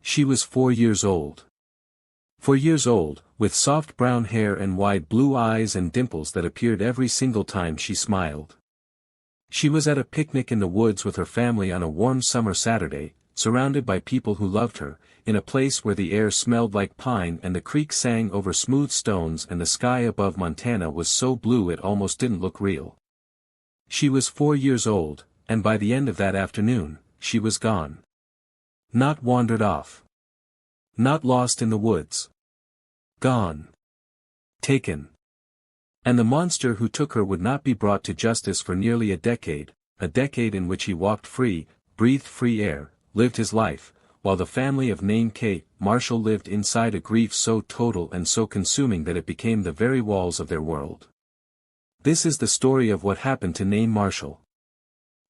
She was 4 years old. 4 years old, with soft brown hair and wide blue eyes and dimples that appeared every single time she smiled. She was at a picnic in the woods with her family on a warm summer Saturday, surrounded by people who loved her, in a place where the air smelled like pine and the creek sang over smooth stones and the sky above Montana was so blue it almost didn't look real. She was 4 years old, and by the end of that afternoon, she was gone. Not wandered off. Not lost in the woods. Gone. Taken. And the monster who took her would not be brought to justice for nearly a decade in which he walked free, breathed free air, lived his life, while the family of NYLEEN K. Marshall lived inside a grief so total and so consuming that it became the very walls of their world. This is the story of what happened to NYLEEN Marshall.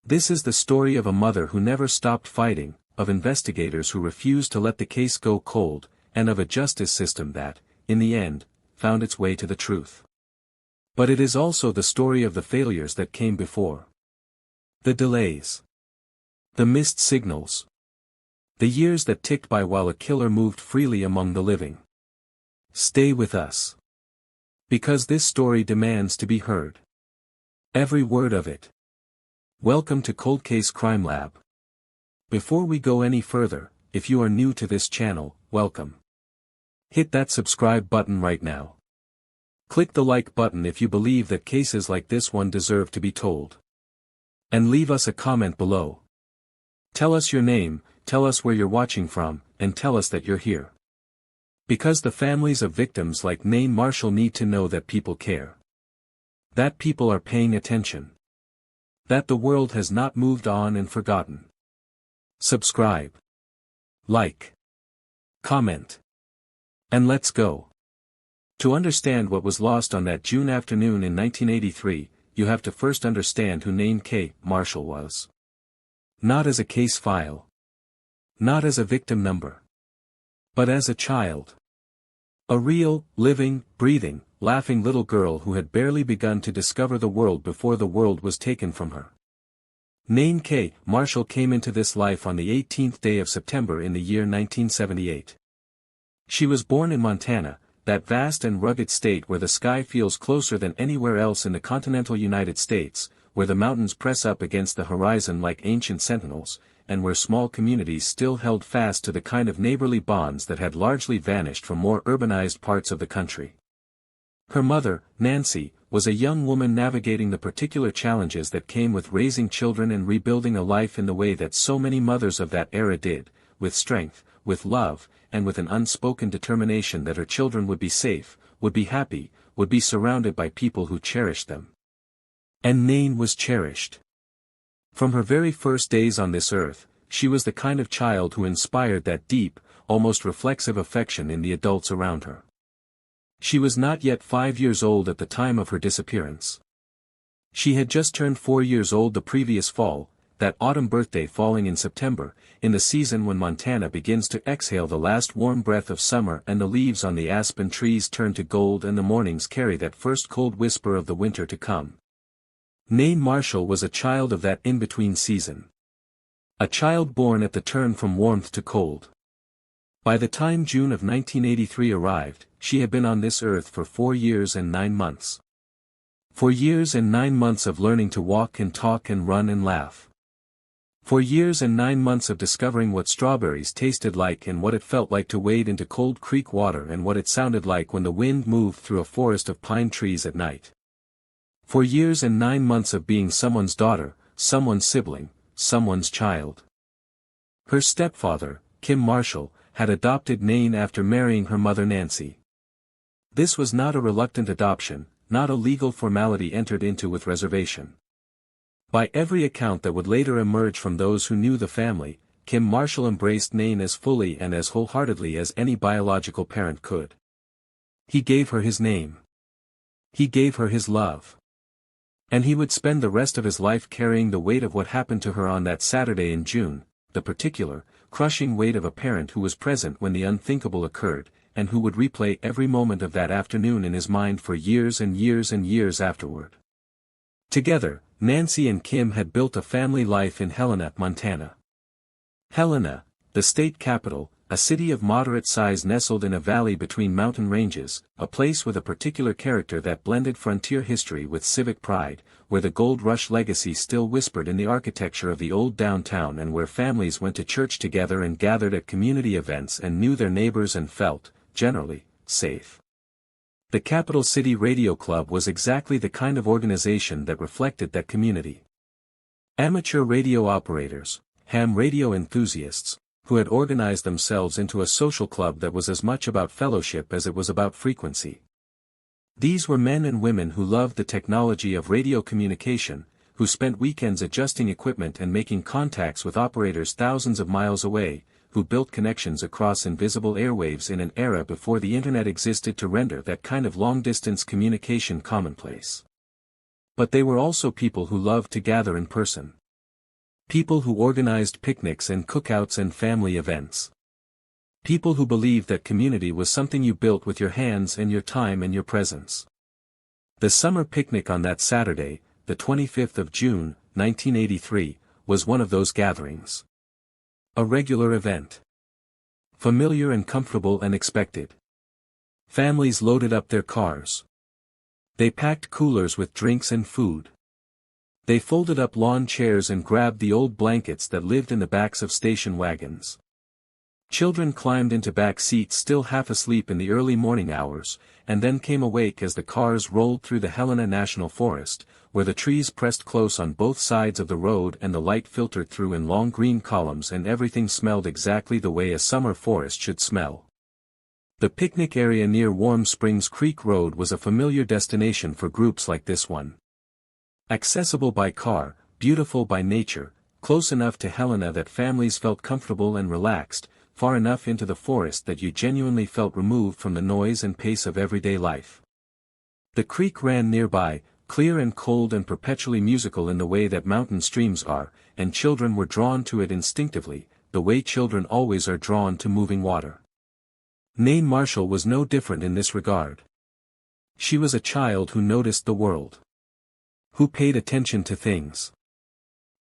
This is the story of a mother who never stopped fighting, of investigators who refused to let the case go cold, and of a justice system that, in the end, found its way to the truth. But it is also the story of the failures that came before. The delays. The missed signals. The years that ticked by while a killer moved freely among the living. Stay with us. Because this story demands to be heard. Every word of it. Welcome to Coldcase Crimelab. Before we go any further, if you are new to this channel, welcome. Hit that subscribe button right now. Click the like button if you believe that cases like this one deserve to be told. And leave us a comment below. Tell us your name, tell us where you're watching from, and tell us that you're here. Because the families of victims like NYLEEN Marshall need to know that people care. That people are paying attention. That the world has not moved on and forgotten. Subscribe. Like. Comment. And let's go. To understand what was lost on that June afternoon in 1983, you have to first understand who NYLEEN K. Marshall was. Not as a case file. Not as a victim number. But as a child. A real, living, breathing, laughing little girl who had barely begun to discover the world before the world was taken from her. NYLEEN K. Marshall came into this life on the 18th day of September in the year 1978. She was born in Montana, that vast and rugged state where the sky feels closer than anywhere else in the continental United States, where the mountains press up against the horizon like ancient sentinels, and where small communities still held fast to the kind of neighborly bonds that had largely vanished from more urbanized parts of the country. Her mother, Nancy, was a young woman navigating the particular challenges that came with raising children and rebuilding a life in the way that so many mothers of that era did, with strength, with love, and with an unspoken determination that her children would be safe, would be happy, would be surrounded by people who cherished them. And NYLEEN was cherished. From her very first days on this earth, she was the kind of child who inspired that deep, almost reflexive affection in the adults around her. She was not yet 5 years old at the time of her disappearance. She had just turned 4 years old the previous fall, that autumn birthday falling in September, in the season when Montana begins to exhale the last warm breath of summer and the leaves on the aspen trees turn to gold and the mornings carry that first cold whisper of the winter to come. NYLEEN Marshall was a child of that in-between season. A child born at the turn from warmth to cold. By the time June of 1983 arrived, she had been on this earth for 4 years and 9 months. 4 years and 9 months of learning to walk and talk and run and laugh. 4 years and 9 months of discovering what strawberries tasted like and what it felt like to wade into cold creek water and what it sounded like when the wind moved through a forest of pine trees at night. 4 years and 9 months of being someone's daughter, someone's sibling, someone's child. Her stepfather, Kim Marshall, had adopted NYLEEN after marrying her mother Nancy. This was not a reluctant adoption, not a legal formality entered into with reservation. By every account that would later emerge from those who knew the family, Kim Marshall embraced NYLEEN as fully and as wholeheartedly as any biological parent could. He gave her his name. He gave her his love. And he would spend the rest of his life carrying the weight of what happened to her on that Saturday in June, the particular, crushing weight of a parent who was present when the unthinkable occurred, and who would replay every moment of that afternoon in his mind for years and years and years afterward. Together, Nancy and Kim had built a family life in Helena, Montana. Helena, the state capital, a city of moderate size nestled in a valley between mountain ranges, a place with a particular character that blended frontier history with civic pride, where the gold rush legacy still whispered in the architecture of the old downtown and where families went to church together and gathered at community events and knew their neighbors and felt, generally, safe. The Capital City Radio Club was exactly the kind of organization that reflected that community. Amateur radio operators, ham radio enthusiasts, who had organized themselves into a social club that was as much about fellowship as it was about frequency. These were men and women who loved the technology of radio communication, who spent weekends adjusting equipment and making contacts with operators thousands of miles away, who built connections across invisible airwaves in an era before the internet existed to render that kind of long-distance communication commonplace. But they were also people who loved to gather in person. People who organized picnics and cookouts and family events. People who believed that community was something you built with your hands and your time and your presence. The summer picnic on that Saturday, the 25th of June, 1983, was one of those gatherings. A regular event. Familiar and comfortable and expected. Families loaded up their cars. They packed coolers with drinks and food. They folded up lawn chairs and grabbed the old blankets that lived in the backs of station wagons. Children climbed into back seats still half asleep in the early morning hours, and then came awake as the cars rolled through the Helena National Forest, where the trees pressed close on both sides of the road and the light filtered through in long green columns and everything smelled exactly the way a summer forest should smell. The picnic area near Warm Springs Creek Road was a familiar destination for groups like this one. Accessible by car, beautiful by nature, close enough to Helena that families felt comfortable and relaxed, far enough into the forest that you genuinely felt removed from the noise and pace of everyday life. The creek ran nearby, clear and cold and perpetually musical in the way that mountain streams are, and children were drawn to it instinctively, the way children always are drawn to moving water. NYLEEN Marshall was no different in this regard. She was a child who noticed the world. Who paid attention to things.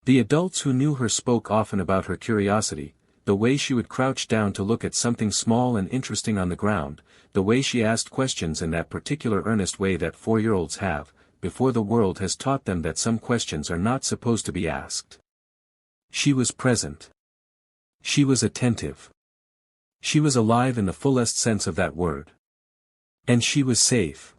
The adults who knew her spoke often about her curiosity, the way she would crouch down to look at something small and interesting on the ground, the way she asked questions in that particular earnest way that 4-year-olds have, before the world has taught them that some questions are not supposed to be asked. She was present. She was attentive. She was alive in the fullest sense of that word. And she was safe.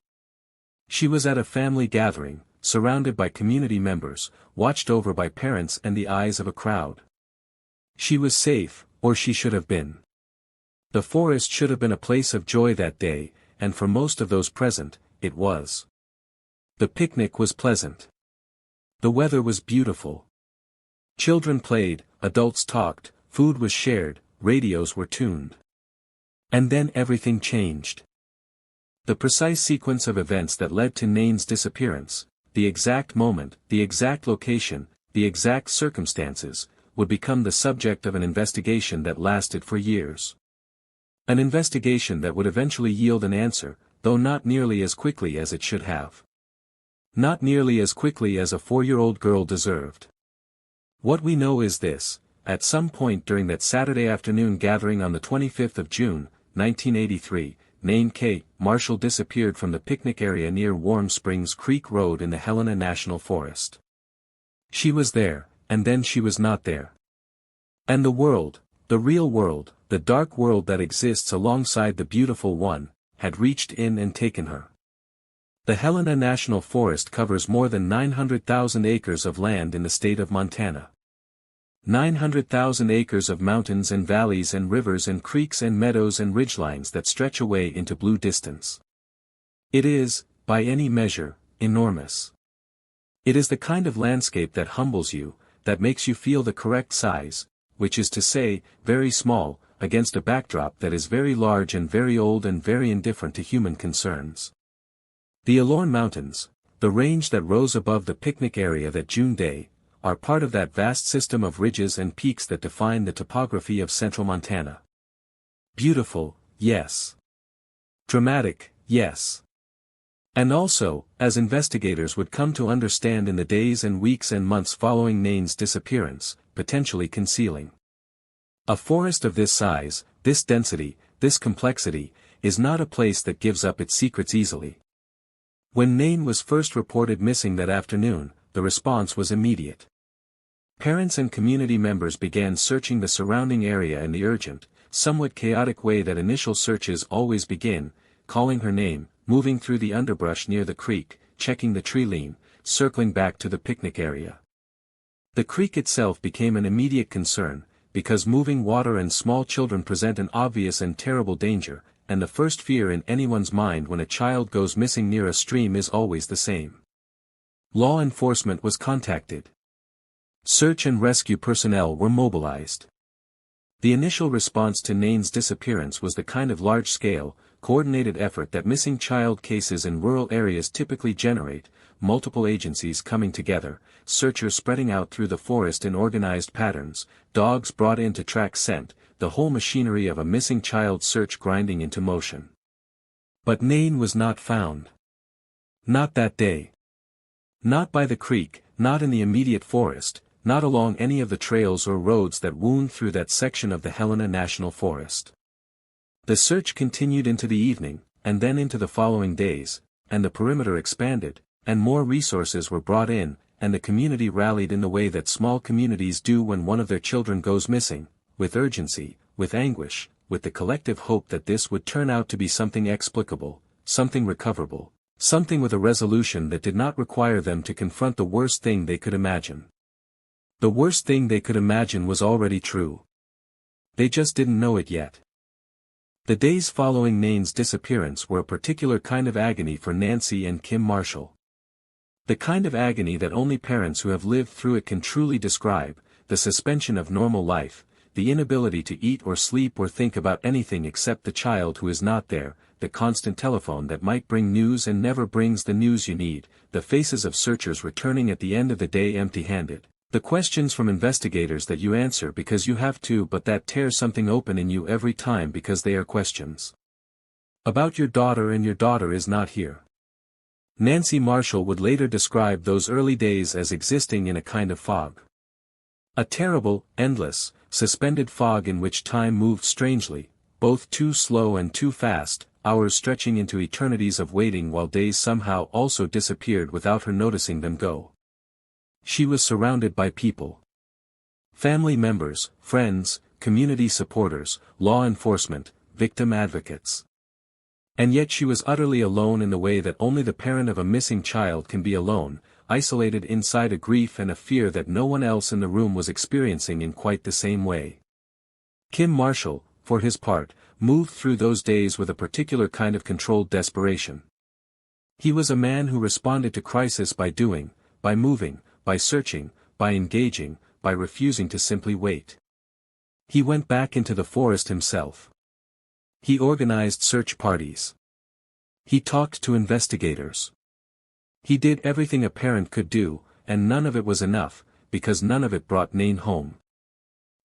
She was at a family gathering, surrounded by community members, watched over by parents and the eyes of a crowd. She was safe, or she should have been. The forest should have been a place of joy that day, and for most of those present, it was. The picnic was pleasant. The weather was beautiful. Children played, adults talked, food was shared, radios were tuned. And then everything changed. The precise sequence of events that led to NYLEEN's disappearance, the exact moment, the exact location, the exact circumstances, would become the subject of an investigation that lasted for years. An investigation that would eventually yield an answer, though not nearly as quickly as it should have. Not nearly as quickly as a 4-year-old girl deserved. What we know is this: at some point during that Saturday afternoon gathering on the 25th of June, 1983, NYLEEN K. Marshall disappeared from the picnic area near Warm Springs Creek Road in the Helena National Forest. She was there, and then she was not there. And the world, the real world, the dark world that exists alongside the beautiful one, had reached in and taken her. The Helena National Forest covers more than 900,000 acres of land in the state of Montana. 900,000 acres of mountains and valleys and rivers and creeks and meadows and ridgelines that stretch away into blue distance. It is, by any measure, enormous. It is the kind of landscape that humbles you, that makes you feel the correct size, which is to say, very small, against a backdrop that is very large and very old and very indifferent to human concerns. The Elorn Mountains, the range that rose above the picnic area that June day, are part of that vast system of ridges and peaks that define the topography of central Montana. Beautiful, yes. Dramatic, yes. And also, as investigators would come to understand in the days and weeks and months following NYLEEN's disappearance, potentially concealing. A forest of this size, this density, this complexity, is not a place that gives up its secrets easily. When Nain was first reported missing that afternoon, the response was immediate. Parents and community members began searching the surrounding area in the urgent, somewhat chaotic way that initial searches always begin, calling her name, moving through the underbrush near the creek, checking the tree line, circling back to the picnic area. The creek itself became an immediate concern, because moving water and small children present an obvious and terrible danger, and the first fear in anyone's mind when a child goes missing near a stream is always the same. Law enforcement was contacted. Search and rescue personnel were mobilized. The initial response to Nain's disappearance was the kind of large-scale, coordinated effort that missing child cases in rural areas typically generate, multiple agencies coming together, searchers spreading out through the forest in organized patterns, dogs brought in to track scent, the whole machinery of a missing child search grinding into motion. But Nain was not found. Not that day. Not by the creek, not in the immediate forest, not along any of the trails or roads that wound through that section of the Helena National Forest. The search continued into the evening, and then into the following days, and the perimeter expanded, and more resources were brought in, and the community rallied in the way that small communities do when one of their children goes missing, with urgency, with anguish, with the collective hope that this would turn out to be something explicable, something recoverable, something with a resolution that did not require them to confront the worst thing they could imagine. The worst thing they could imagine was already true. They just didn't know it yet. The days following Nain's disappearance were a particular kind of agony for Nancy and Kim Marshall. The kind of agony that only parents who have lived through it can truly describe, the suspension of normal life, the inability to eat or sleep or think about anything except the child who is not there, the constant telephone that might bring news and never brings the news you need, the faces of searchers returning at the end of the day empty-handed. The questions from investigators that you answer because you have to but that tear something open in you every time because they are questions. About your daughter and your daughter is not here. Nancy Marshall would later describe those early days as existing in a kind of fog. A terrible, endless, suspended fog in which time moved strangely, both too slow and too fast, hours stretching into eternities of waiting while days somehow also disappeared without her noticing them go. She was surrounded by people. Family members, friends, community supporters, law enforcement, victim advocates. And yet she was utterly alone in the way that only the parent of a missing child can be alone, isolated inside a grief and a fear that no one else in the room was experiencing in quite the same way. Kim Marshall, for his part, moved through those days with a particular kind of controlled desperation. He was a man who responded to crisis by doing, by moving, by searching, by engaging, by refusing to simply wait. He went back into the forest himself. He organized search parties. He talked to investigators. He did everything a parent could do, and none of it was enough, because none of it brought Nain home.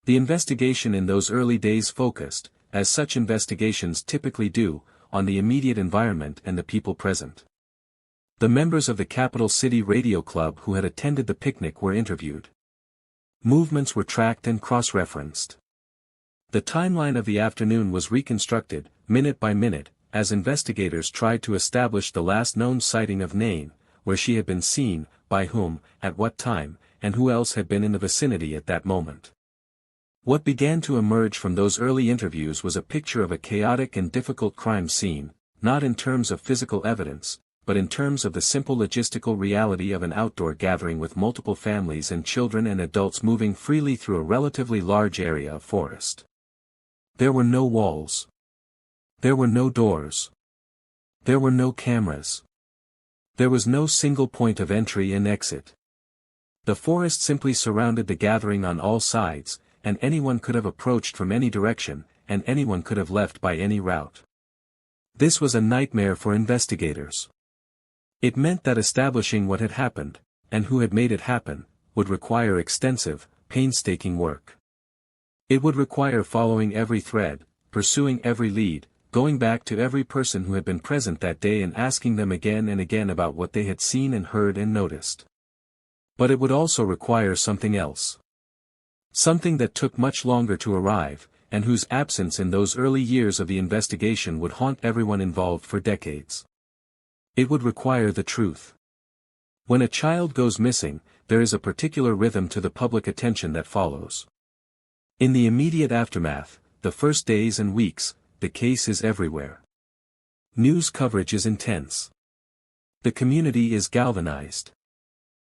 The investigation in those early days focused, as such investigations typically do, on the immediate environment and the people present. The members of the Capital City Radio Club who had attended the picnic were interviewed. Movements were tracked and cross-referenced. The timeline of the afternoon was reconstructed, minute by minute, as investigators tried to establish the last known sighting of Nain, where she had been seen, by whom, at what time, and who else had been in the vicinity at that moment. What began to emerge from those early interviews was a picture of a chaotic and difficult crime scene, not in terms of physical evidence, but in terms of the simple logistical reality of an outdoor gathering with multiple families and children and adults moving freely through a relatively large area of forest. There were no walls. There were no doors. There were no cameras. There was no single point of entry and exit. The forest simply surrounded the gathering on all sides, and anyone could have approached from any direction, and anyone could have left by any route. This was a nightmare for investigators. It meant that establishing what had happened, and who had made it happen, would require extensive, painstaking work. It would require following every thread, pursuing every lead, going back to every person who had been present that day and asking them again and again about what they had seen and heard and noticed. But it would also require something else. Something that took much longer to arrive, and whose absence in those early years of the investigation would haunt everyone involved for decades. It would require the truth. When a child goes missing, there is a particular rhythm to the public attention that follows. In the immediate aftermath, the first days and weeks, the case is everywhere. News coverage is intense. The community is galvanized.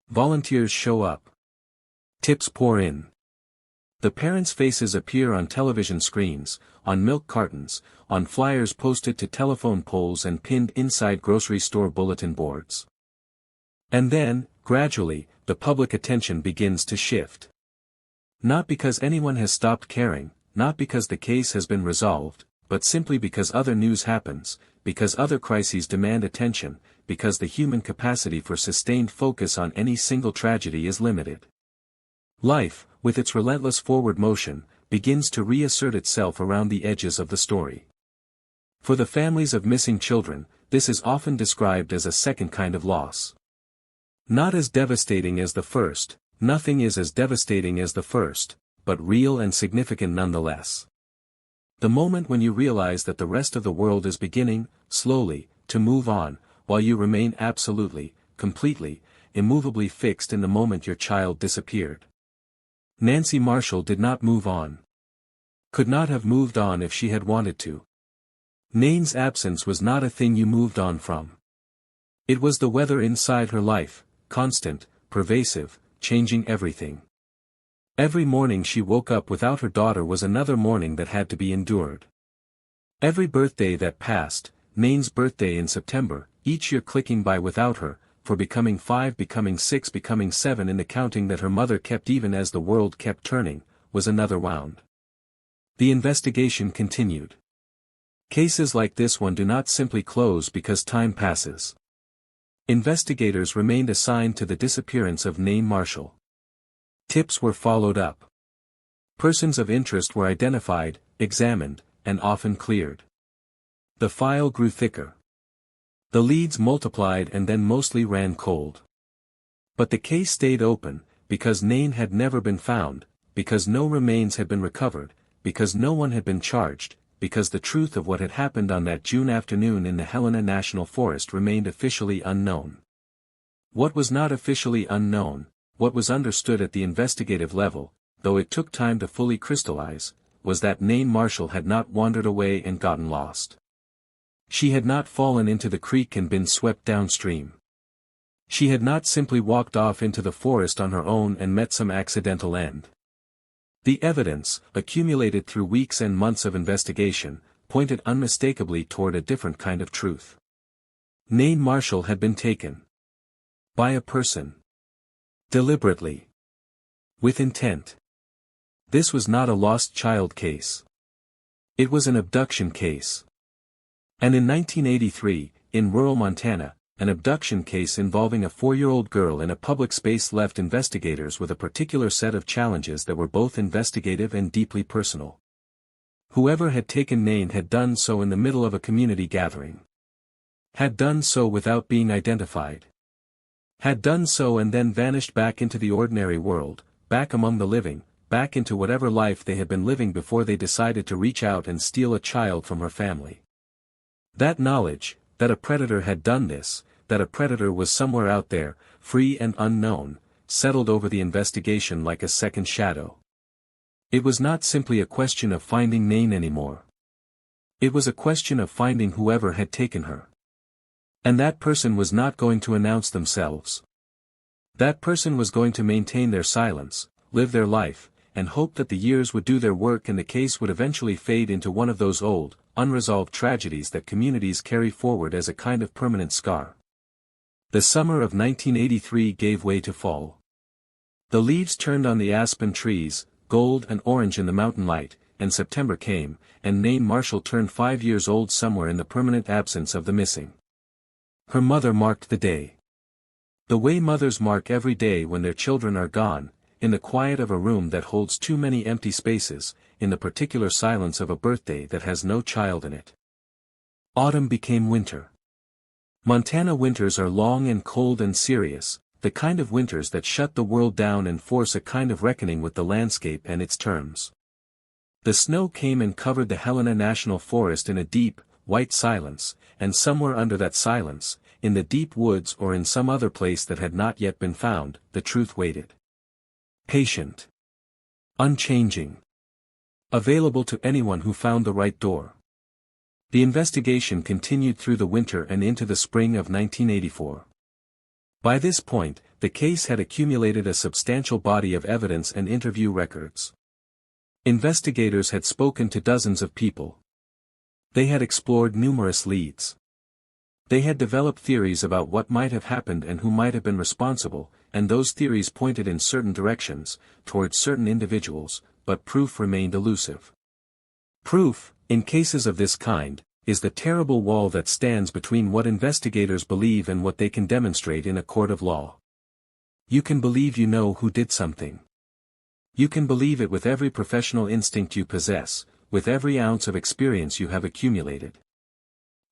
Volunteers show up. Tips pour in. The parents' faces appear on television screens, on milk cartons, on flyers posted to telephone poles and pinned inside grocery store bulletin boards. And then, gradually, the public attention begins to shift. Not because anyone has stopped caring, not because the case has been resolved, but simply because other news happens, because other crises demand attention, because the human capacity for sustained focus on any single tragedy is limited. Life, with its relentless forward motion, begins to reassert itself around the edges of the story. For the families of missing children, this is often described as a second kind of loss. Not as devastating as the first, nothing is as devastating as the first, but real and significant nonetheless. The moment when you realize that the rest of the world is beginning, slowly, to move on, while you remain absolutely, completely, immovably fixed in the moment your child disappeared. Nancy Marshall did not move on. Could not have moved on if she had wanted to. Nain's absence was not a thing you moved on from. It was the weather inside her life, constant, pervasive, changing everything. Every morning she woke up without her daughter was another morning that had to be endured. Every birthday that passed, Nain's birthday in September, each year clicking by without her, for becoming 5, becoming 6, becoming 7 in the counting that her mother kept even as the world kept turning, was another wound. The investigation continued. Cases like this one do not simply close because time passes. Investigators remained assigned to the disappearance of Nain Marshall. Tips were followed up. Persons of interest were identified, examined, and often cleared. The file grew thicker. The leads multiplied and then mostly ran cold. But the case stayed open, because Nain had never been found, because no remains had been recovered, because no one had been charged, because the truth of what had happened on that June afternoon in the Helena National Forest remained officially unknown. What was not officially unknown, what was understood at the investigative level, though it took time to fully crystallize, was that Nain Marshall had not wandered away and gotten lost. She had not fallen into the creek and been swept downstream. She had not simply walked off into the forest on her own and met some accidental end. The evidence, accumulated through weeks and months of investigation, pointed unmistakably toward a different kind of truth. Nain Marshall had been taken. By a person. Deliberately. With intent. This was not a lost child case. It was an abduction case. And in 1983, in rural Montana, an abduction case involving a 4-year-old girl in a public space left investigators with a particular set of challenges that were both investigative and deeply personal. Whoever had taken Nain had done so in the middle of a community gathering. Had done so without being identified. Had done so and then vanished back into the ordinary world, back among the living, back into whatever life they had been living before they decided to reach out and steal a child from her family. That knowledge, that a predator had done this, that a predator was somewhere out there, free and unknown, settled over the investigation like a second shadow. It was not simply a question of finding Nain anymore. It was a question of finding whoever had taken her. And that person was not going to announce themselves. That person was going to maintain their silence, live their life, and hope that the years would do their work and the case would eventually fade into one of those old, unresolved tragedies that communities carry forward as a kind of permanent scar. The summer of 1983 gave way to fall. The leaves turned on the aspen trees, gold and orange in the mountain light, and September came, and Nain Marshall turned 5 years old somewhere in the permanent absence of the missing. Her mother marked the day. The way mothers mark every day when their children are gone, in the quiet of a room that holds too many empty spaces, in the particular silence of a birthday that has no child in it. Autumn became winter. Montana winters are long and cold and serious, the kind of winters that shut the world down and force a kind of reckoning with the landscape and its terms. The snow came and covered the Helena National Forest in a deep, white silence, and somewhere under that silence, in the deep woods or in some other place that had not yet been found, the truth waited. Patient. Unchanging. Available to anyone who found the right door. The investigation continued through the winter and into the spring of 1984. By this point, the case had accumulated a substantial body of evidence and interview records. Investigators had spoken to dozens of people. They had explored numerous leads. They had developed theories about what might have happened and who might have been responsible, and those theories pointed in certain directions, towards certain individuals, but proof remained elusive. Proof, in cases of this kind, is the terrible wall that stands between what investigators believe and what they can demonstrate in a court of law. You can believe you know who did something. You can believe it with every professional instinct you possess, with every ounce of experience you have accumulated.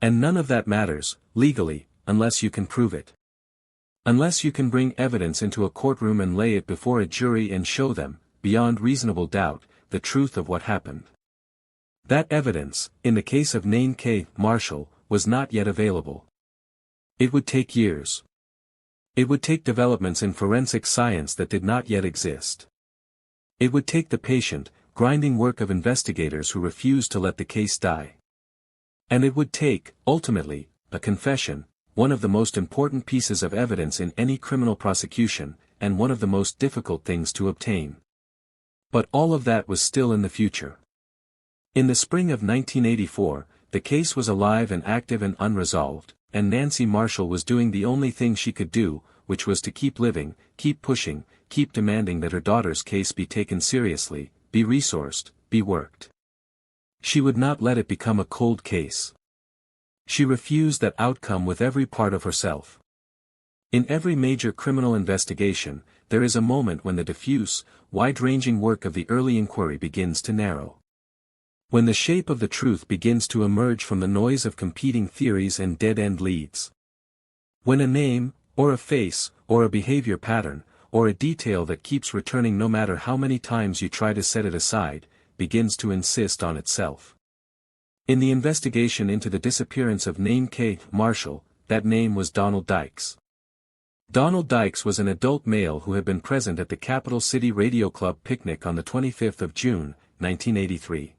And none of that matters, legally, unless you can prove it. Unless you can bring evidence into a courtroom and lay it before a jury and show them, beyond reasonable doubt, the truth of what happened. That evidence, in the case of NYLEEN K. Marshall, was not yet available. It would take years. It would take developments in forensic science that did not yet exist. It would take the patient, grinding work of investigators who refused to let the case die. And it would take, ultimately, a confession, one of the most important pieces of evidence in any criminal prosecution, and one of the most difficult things to obtain. But all of that was still in the future. In the spring of 1984, the case was alive and active and unresolved, and Nancy Marshall was doing the only thing she could do, which was to keep living, keep pushing, keep demanding that her daughter's case be taken seriously, be resourced, be worked. She would not let it become a cold case. She refused that outcome with every part of herself. In every major criminal investigation, there is a moment when the diffuse, wide-ranging work of the early inquiry begins to narrow. When the shape of the truth begins to emerge from the noise of competing theories and dead-end leads. When a name, or a face, or a behavior pattern, or a detail that keeps returning no matter how many times you try to set it aside, begins to insist on itself. In the investigation into the disappearance of NYLEEN K. Marshall, that name was Donald Dykes. Donald Dykes was an adult male who had been present at the Capital City Radio Club picnic on the 25th of June, 1983.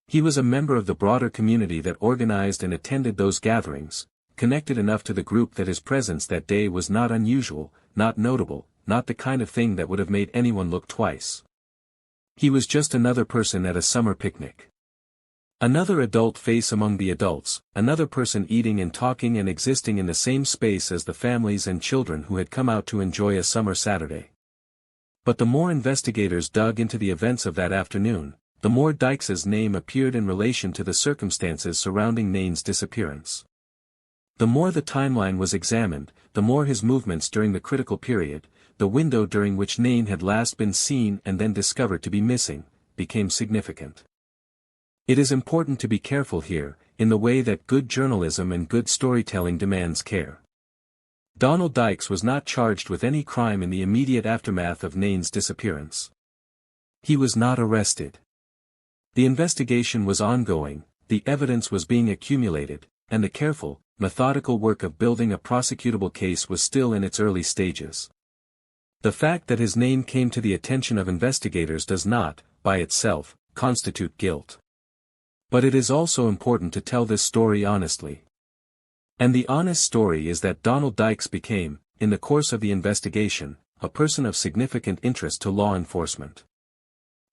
He was a member of the broader community that organized and attended those gatherings, connected enough to the group that his presence that day was not unusual, not notable, not the kind of thing that would have made anyone look twice. He was just another person at a summer picnic. Another adult face among the adults, another person eating and talking and existing in the same space as the families and children who had come out to enjoy a summer Saturday. But the more investigators dug into the events of that afternoon, the more Dykes's name appeared in relation to the circumstances surrounding NYLEEN's disappearance. The more the timeline was examined, the more his movements during the critical period, the window during which NYLEEN had last been seen and then discovered to be missing, became significant. It is important to be careful here, in the way that good journalism and good storytelling demands care. Donald Dykes was not charged with any crime in the immediate aftermath of NYLEEN's disappearance. He was not arrested. The investigation was ongoing, the evidence was being accumulated, and the careful, methodical work of building a prosecutable case was still in its early stages. The fact that his name came to the attention of investigators does not, by itself, constitute guilt. But it is also important to tell this story honestly. And the honest story is that Donald Dykes became, in the course of the investigation, a person of significant interest to law enforcement.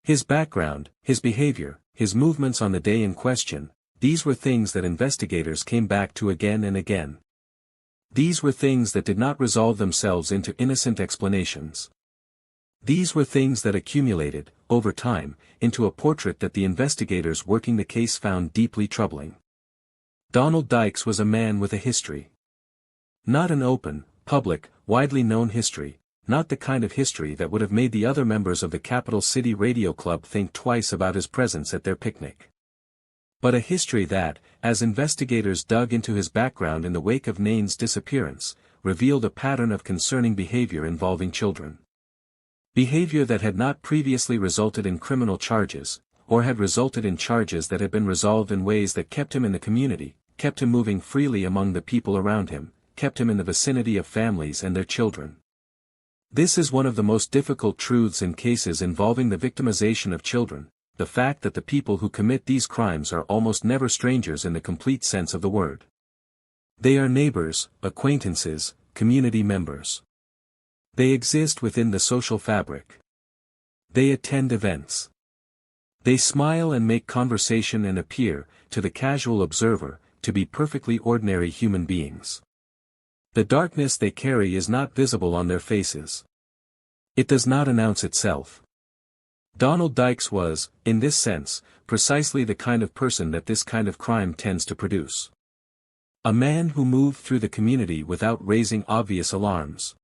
His background, his behavior, his movements on the day in question, these were things that investigators came back to again and again. These were things that did not resolve themselves into innocent explanations. These were things that accumulated, over time, into a portrait that the investigators working the case found deeply troubling. Donald Dykes was a man with a history. Not an open, public, widely known history, not the kind of history that would have made the other members of the Capital City Radio Club think twice about his presence at their picnic. But a history that, as investigators dug into his background in the wake of NYLEEN's disappearance, revealed a pattern of concerning behavior involving children. Behavior that had not previously resulted in criminal charges, or had resulted in charges that had been resolved in ways that kept him in the community, kept him moving freely among the people around him, kept him in the vicinity of families and their children. This is one of the most difficult truths in cases involving the victimization of children, the fact that the people who commit these crimes are almost never strangers in the complete sense of the word. They are neighbors, acquaintances, community members. They exist within the social fabric. They attend events. They smile and make conversation and appear, to the casual observer, to be perfectly ordinary human beings. The darkness they carry is not visible on their faces. It does not announce itself. Donald Dykes was, in this sense, precisely the kind of person that this kind of crime tends to produce. A man who moved through the community without raising obvious alarms.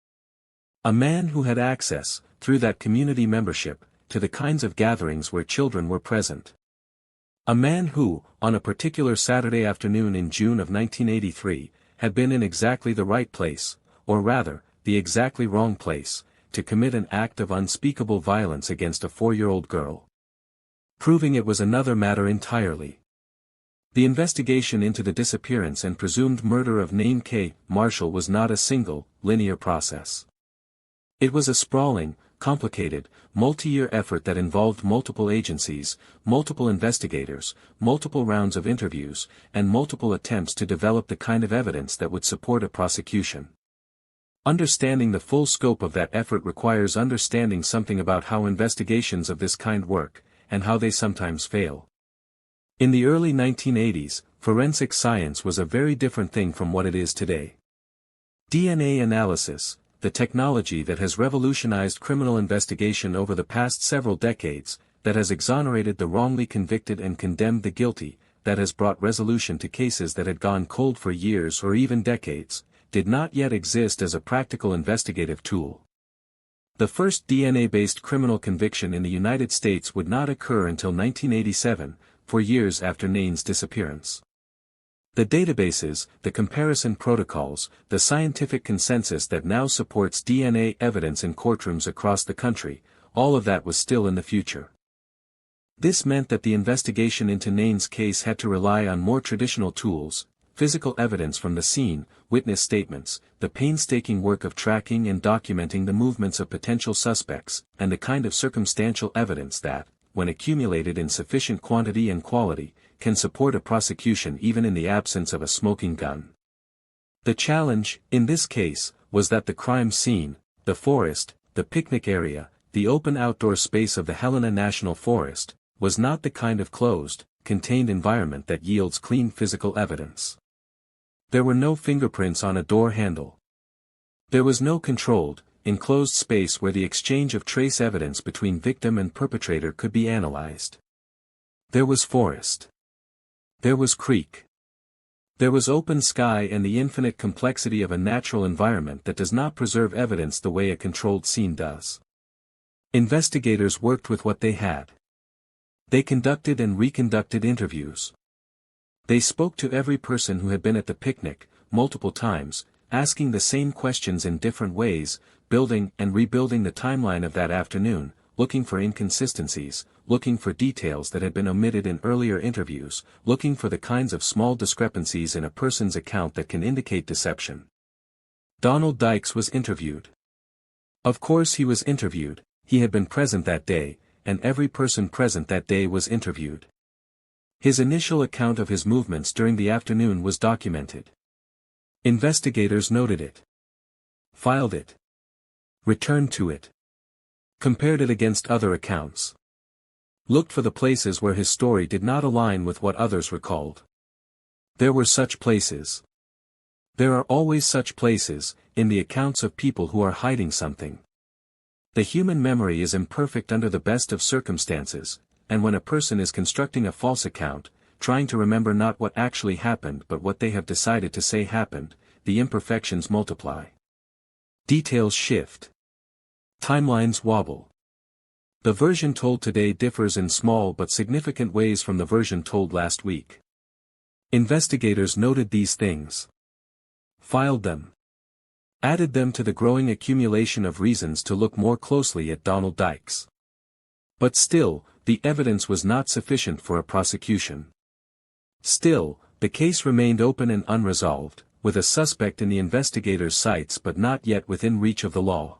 A man who had access, through that community membership, to the kinds of gatherings where children were present. A man who, on a particular Saturday afternoon in June of 1983, had been in exactly the right place, or rather, the exactly wrong place, to commit an act of unspeakable violence against a 4-year-old girl. Proving it was another matter entirely. The investigation into the disappearance and presumed murder of NYLEEN K. Marshall was not a single, linear process. It was a sprawling, complicated, multi-year effort that involved multiple agencies, multiple investigators, multiple rounds of interviews, and multiple attempts to develop the kind of evidence that would support a prosecution. Understanding the full scope of that effort requires understanding something about how investigations of this kind work, and how they sometimes fail. In the early 1980s, forensic science was a very different thing from what it is today. DNA analysis, the technology that has revolutionized criminal investigation over the past several decades, that has exonerated the wrongly convicted and condemned the guilty, that has brought resolution to cases that had gone cold for years or even decades, did not yet exist as a practical investigative tool. The first DNA-based criminal conviction in the United States would not occur until 1987, 4 years after NYLEEN's disappearance. The databases, the comparison protocols, the scientific consensus that now supports DNA evidence in courtrooms across the country, all of that was still in the future. This meant that the investigation into NYLEEN's case had to rely on more traditional tools, physical evidence from the scene, witness statements, the painstaking work of tracking and documenting the movements of potential suspects, and the kind of circumstantial evidence that, when accumulated in sufficient quantity and quality, can support a prosecution even in the absence of a smoking gun. The challenge, in this case, was that the crime scene, the forest, the picnic area, the open outdoor space of the Helena National Forest, was not the kind of closed, contained environment that yields clean physical evidence. There were no fingerprints on a door handle. There was no controlled, enclosed space where the exchange of trace evidence between victim and perpetrator could be analyzed. There was forest. There was creek. There was open sky and the infinite complexity of a natural environment that does not preserve evidence the way a controlled scene does. Investigators worked with what they had. They conducted and reconducted interviews. They spoke to every person who had been at the picnic, multiple times, asking the same questions in different ways, building and rebuilding the timeline of that afternoon, looking for inconsistencies, looking for details that had been omitted in earlier interviews, looking for the kinds of small discrepancies in a person's account that can indicate deception. Donald Dykes was interviewed. Of course he was interviewed, he had been present that day, and every person present that day was interviewed. His initial account of his movements during the afternoon was documented. Investigators noted it. Filed it. Returned to it. Compared it against other accounts. Looked for the places where his story did not align with what others recalled. There were such places. There are always such places, in the accounts of people who are hiding something. The human memory is imperfect under the best of circumstances, and when a person is constructing a false account, trying to remember not what actually happened but what they have decided to say happened, the imperfections multiply. Details shift. Timelines wobble. The version told today differs in small but significant ways from the version told last week. Investigators noted these things. Filed them. added them to the growing accumulation of reasons to look more closely at Donald Dykes. But still, the evidence was not sufficient for a prosecution. Still, the case remained open and unresolved, with a suspect in the investigators' sights but not yet within reach of the law.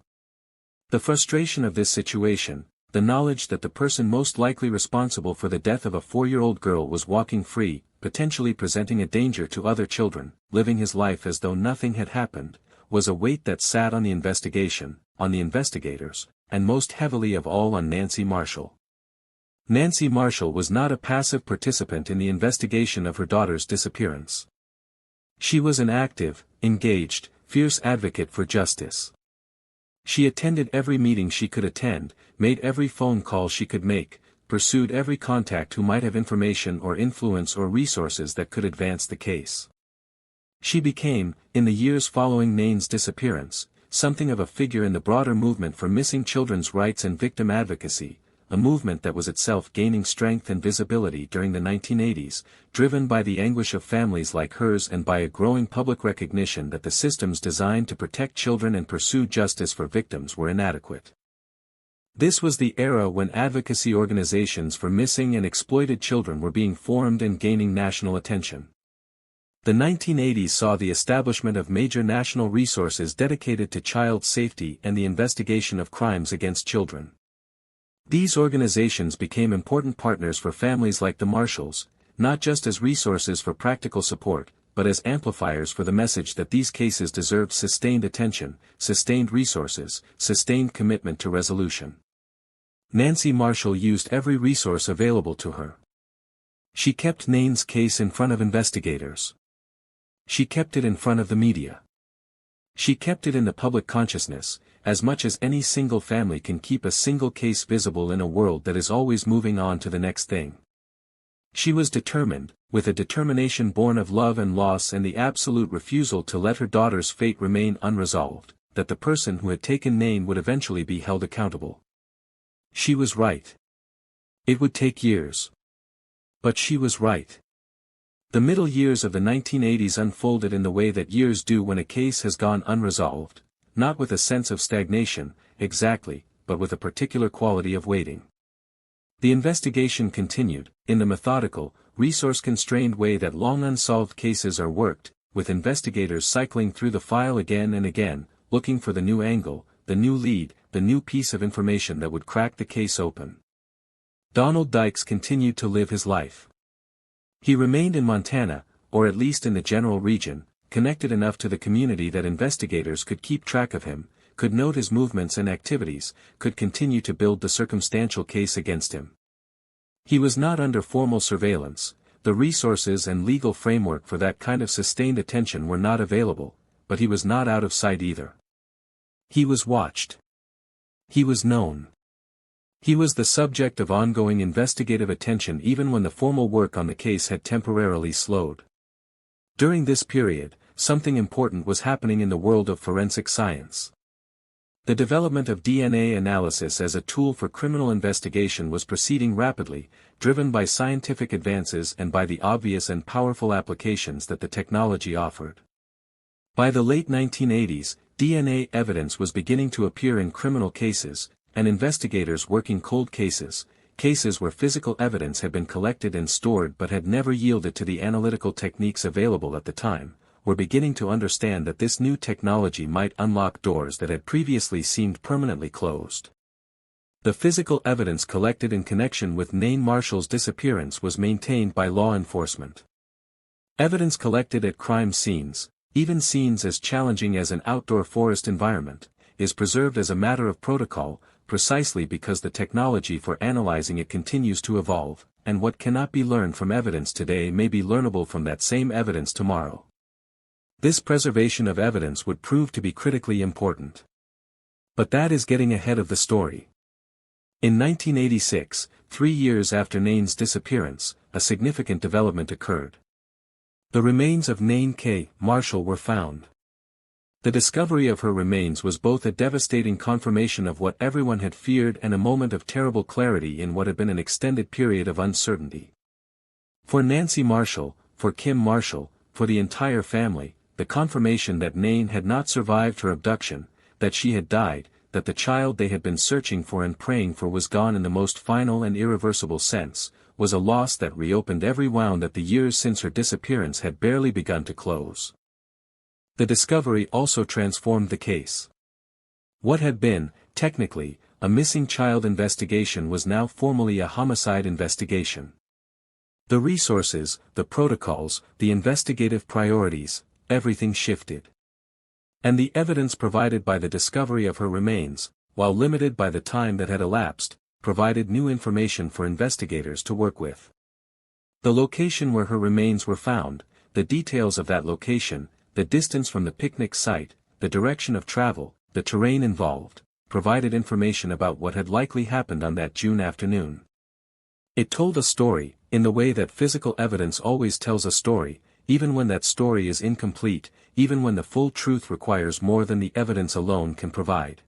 The frustration of this situation, the knowledge that the person most likely responsible for the death of a 4-year-old girl was walking free, potentially presenting a danger to other children, living his life as though nothing had happened, was a weight that sat on the investigation, on the investigators, and most heavily of all on Nancy Marshall. Nancy Marshall was not a passive participant in the investigation of her daughter's disappearance. She was an active, engaged, fierce advocate for justice. She attended every meeting she could attend, made every phone call she could make, pursued every contact who might have information or influence or resources that could advance the case. She became, in the years following Nain's disappearance, something of a figure in the broader movement for missing children's rights and victim advocacy, a movement that was itself gaining strength and visibility during the 1980s, driven by the anguish of families like hers and by a growing public recognition that the systems designed to protect children and pursue justice for victims were inadequate. This was the era when advocacy organizations for missing and exploited children were being formed and gaining national attention. The 1980s saw the establishment of major national resources dedicated to child safety and the investigation of crimes against children. These organizations became important partners for families like the Marshalls, not just as resources for practical support, but as amplifiers for the message that these cases deserved sustained attention, sustained resources, sustained commitment to resolution. Nancy Marshall used every resource available to her. She kept Nain's case in front of investigators. She kept it in front of the media. She kept it in the public consciousness, as much as any single family can keep a single case visible in a world that is always moving on to the next thing. She was determined, with a determination born of love and loss and the absolute refusal to let her daughter's fate remain unresolved, that the person who had taken Nain would eventually be held accountable. She was right. It would take years. But she was right. The middle years of the 1980s unfolded in the way that years do when a case has gone unresolved, not with a sense of stagnation, exactly, but with a particular quality of waiting. The investigation continued, in the methodical, resource-constrained way that long unsolved cases are worked, with investigators cycling through the file again and again, looking for the new angle, the new lead, the new piece of information that would crack the case open. Donald Dykes continued to live his life. He remained in Montana, or at least in the general region, connected enough to the community that investigators could keep track of him, could note his movements and activities, could continue to build the circumstantial case against him. He was not under formal surveillance, the resources and legal framework for that kind of sustained attention were not available, but he was not out of sight either. He was watched. He was known. He was the subject of ongoing investigative attention even when the formal work on the case had temporarily slowed. During this period, something important was happening in the world of forensic science. The development of DNA analysis as a tool for criminal investigation was proceeding rapidly, driven by scientific advances and by the obvious and powerful applications that the technology offered. By the late 1980s, DNA evidence was beginning to appear in criminal cases, and investigators working cold cases, cases where physical evidence had been collected and stored but had never yielded to the analytical techniques available at the time, were beginning to understand that this new technology might unlock doors that had previously seemed permanently closed. The physical evidence collected in connection with Nain Marshall's disappearance was maintained by law enforcement. Evidence collected at crime scenes, even scenes as challenging as an outdoor forest environment, is preserved as a matter of protocol, precisely because the technology for analyzing it continues to evolve, and what cannot be learned from evidence today may be learnable from that same evidence tomorrow. This preservation of evidence would prove to be critically important. But that is getting ahead of the story. In 1986, 3 years after Nain's disappearance, a significant development occurred. The remains of NYLEEN K. Marshall were found. The discovery of her remains was both a devastating confirmation of what everyone had feared and a moment of terrible clarity in what had been an extended period of uncertainty. For Nancy Marshall, for Kim Marshall, for the entire family, the confirmation that Nain had not survived her abduction, that she had died, that the child they had been searching for and praying for was gone in the most final and irreversible sense, was a loss that reopened every wound that the years since her disappearance had barely begun to close. The discovery also transformed the case. What had been, technically, a missing child investigation was now formally a homicide investigation. The resources, the protocols, the investigative priorities, everything shifted. And the evidence provided by the discovery of her remains, while limited by the time that had elapsed, provided new information for investigators to work with. The location where her remains were found, the details of that location, the distance from the picnic site, the direction of travel, the terrain involved, provided information about what had likely happened on that June afternoon. It told a story, in the way that physical evidence always tells a story, even when that story is incomplete, even when the full truth requires more than the evidence alone can provide.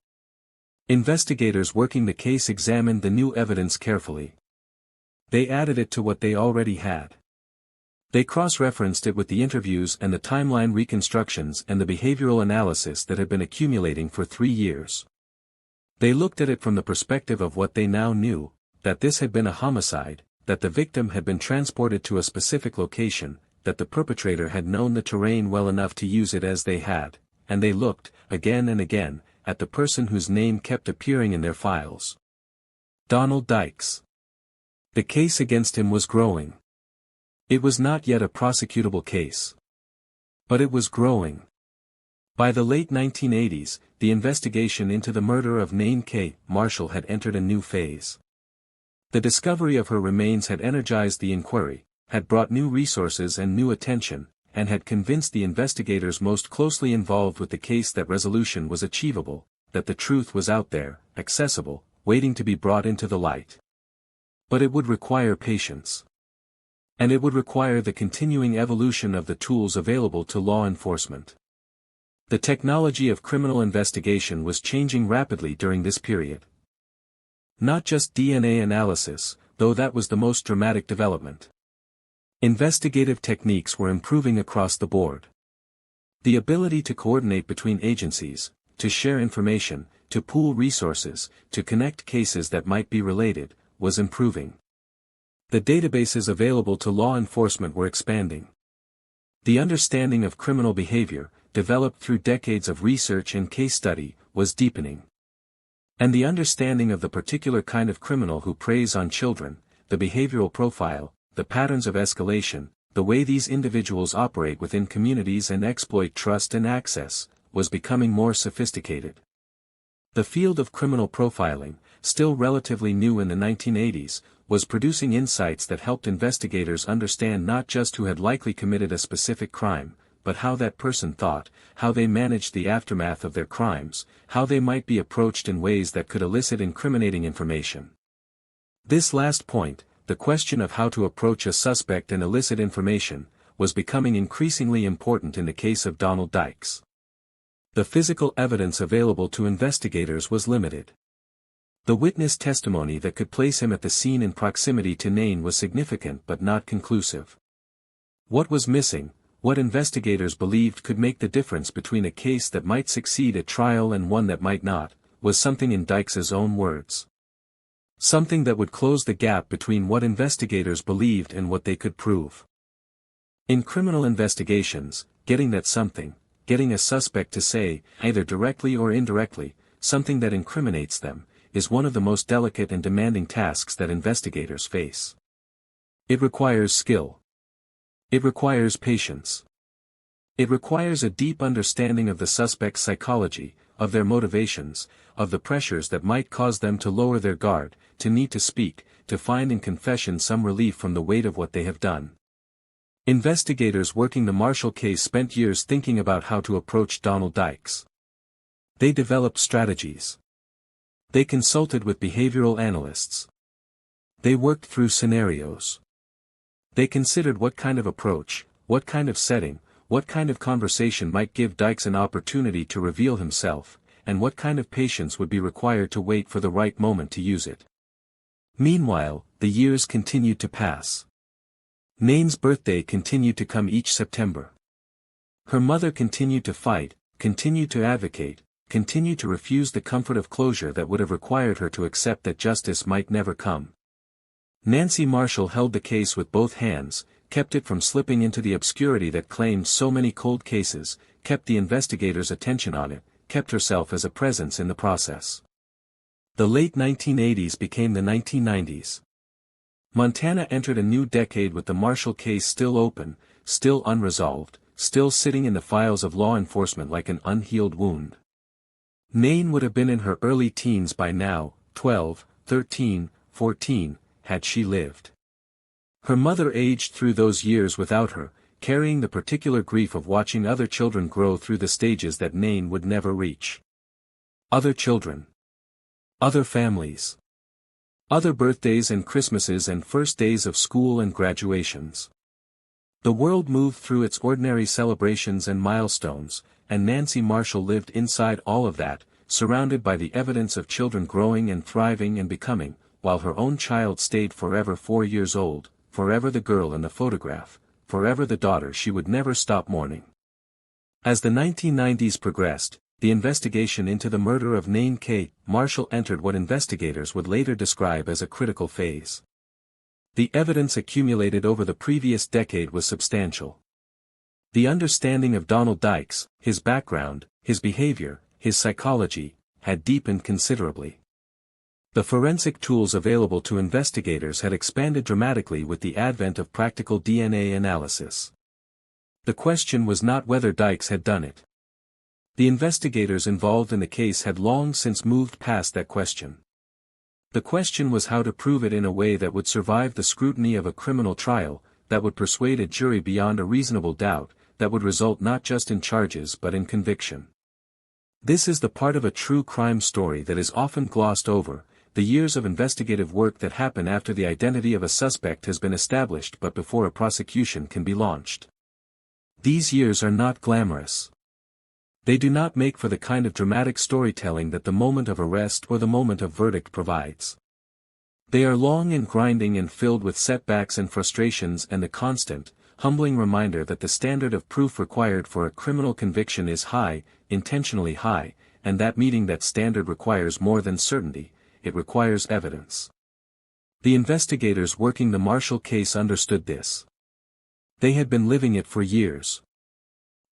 Investigators working the case examined the new evidence carefully. They added it to what they already had. They cross-referenced it with the interviews and the timeline reconstructions and the behavioral analysis that had been accumulating for 3 years. They looked at it from the perspective of what they now knew, that this had been a homicide, that the victim had been transported to a specific location, that the perpetrator had known the terrain well enough to use it as they had, and they looked, again and again, at the person whose name kept appearing in their files. Donald Dykes. The case against him was growing. It was not yet a prosecutable case. But it was growing. By the late 1980s, the investigation into the murder of NYLEEN K. Marshall had entered a new phase. The discovery of her remains had energized the inquiry, had brought new resources and new attention, and had convinced the investigators most closely involved with the case that resolution was achievable, that the truth was out there, accessible, waiting to be brought into the light. But it would require patience. And it would require the continuing evolution of the tools available to law enforcement. The technology of criminal investigation was changing rapidly during this period. Not just DNA analysis, though that was the most dramatic development. Investigative techniques were improving across the board. The ability to coordinate between agencies, to share information, to pool resources, to connect cases that might be related, was improving. The databases available to law enforcement were expanding. The understanding of criminal behavior, developed through decades of research and case study, was deepening. And the understanding of the particular kind of criminal who preys on children, the behavioral profile, the patterns of escalation, the way these individuals operate within communities and exploit trust and access, was becoming more sophisticated. The field of criminal profiling, still relatively new in the 1980s, was producing insights that helped investigators understand not just who had likely committed a specific crime, but how that person thought, how they managed the aftermath of their crimes, how they might be approached in ways that could elicit incriminating information. This last point, the question of how to approach a suspect and elicit information, was becoming increasingly important in the case of Donald Dykes. The physical evidence available to investigators was limited. The witness testimony that could place him at the scene in proximity to Nain was significant but not conclusive. What was missing, what investigators believed could make the difference between a case that might succeed at trial and one that might not, was something in Dykes's own words. Something that would close the gap between what investigators believed and what they could prove. In criminal investigations, getting that something, getting a suspect to say, either directly or indirectly, something that incriminates them, is one of the most delicate and demanding tasks that investigators face. It requires skill. It requires patience. It requires a deep understanding of the suspect's psychology, of their motivations, of the pressures that might cause them to lower their guard, to need to speak, to find in confession some relief from the weight of what they have done. Investigators working the Marshall case spent years thinking about how to approach Donald Dykes. They developed strategies. They consulted with behavioral analysts. They worked through scenarios. They considered what kind of approach, what kind of setting, what kind of conversation might give Dykes an opportunity to reveal himself, and what kind of patience would be required to wait for the right moment to use it. Meanwhile, the years continued to pass. Nain's birthday continued to come each September. Her mother continued to fight, continued to advocate, continued to refuse the comfort of closure that would have required her to accept that justice might never come. Nancy Marshall held the case with both hands, kept it from slipping into the obscurity that claimed so many cold cases, kept the investigators' attention on it, kept herself as a presence in the process. The late 1980s became the 1990s. Montana entered a new decade with the Marshall case still open, still unresolved, still sitting in the files of law enforcement like an unhealed wound. Nain would have been in her early teens by now, 12, 13, 14, had she lived. Her mother aged through those years without her, carrying the particular grief of watching other children grow through the stages that Nain would never reach. Other children. Other families. Other birthdays and Christmases and first days of school and graduations. The world moved through its ordinary celebrations and milestones, and Nancy Marshall lived inside all of that, surrounded by the evidence of children growing and thriving and becoming, while her own child stayed forever 4 years old, forever the girl in the photograph, forever the daughter she would never stop mourning. As the 1990s progressed, the investigation into the murder of NYLEEN K. Marshall entered what investigators would later describe as a critical phase. The evidence accumulated over the previous decade was substantial. The understanding of Donald Dykes, his background, his behavior, his psychology, had deepened considerably. The forensic tools available to investigators had expanded dramatically with the advent of practical DNA analysis. The question was not whether Dykes had done it. The investigators involved in the case had long since moved past that question. The question was how to prove it in a way that would survive the scrutiny of a criminal trial, that would persuade a jury beyond a reasonable doubt, that would result not just in charges but in conviction. This is the part of a true crime story that is often glossed over, the years of investigative work that happen after the identity of a suspect has been established but before a prosecution can be launched. These years are not glamorous. They do not make for the kind of dramatic storytelling that the moment of arrest or the moment of verdict provides. They are long and grinding and filled with setbacks and frustrations and the constant, humbling reminder that the standard of proof required for a criminal conviction is high, intentionally high, and that meeting that standard requires more than certainty, it requires evidence. The investigators working the Marshall case understood this. They had been living it for years.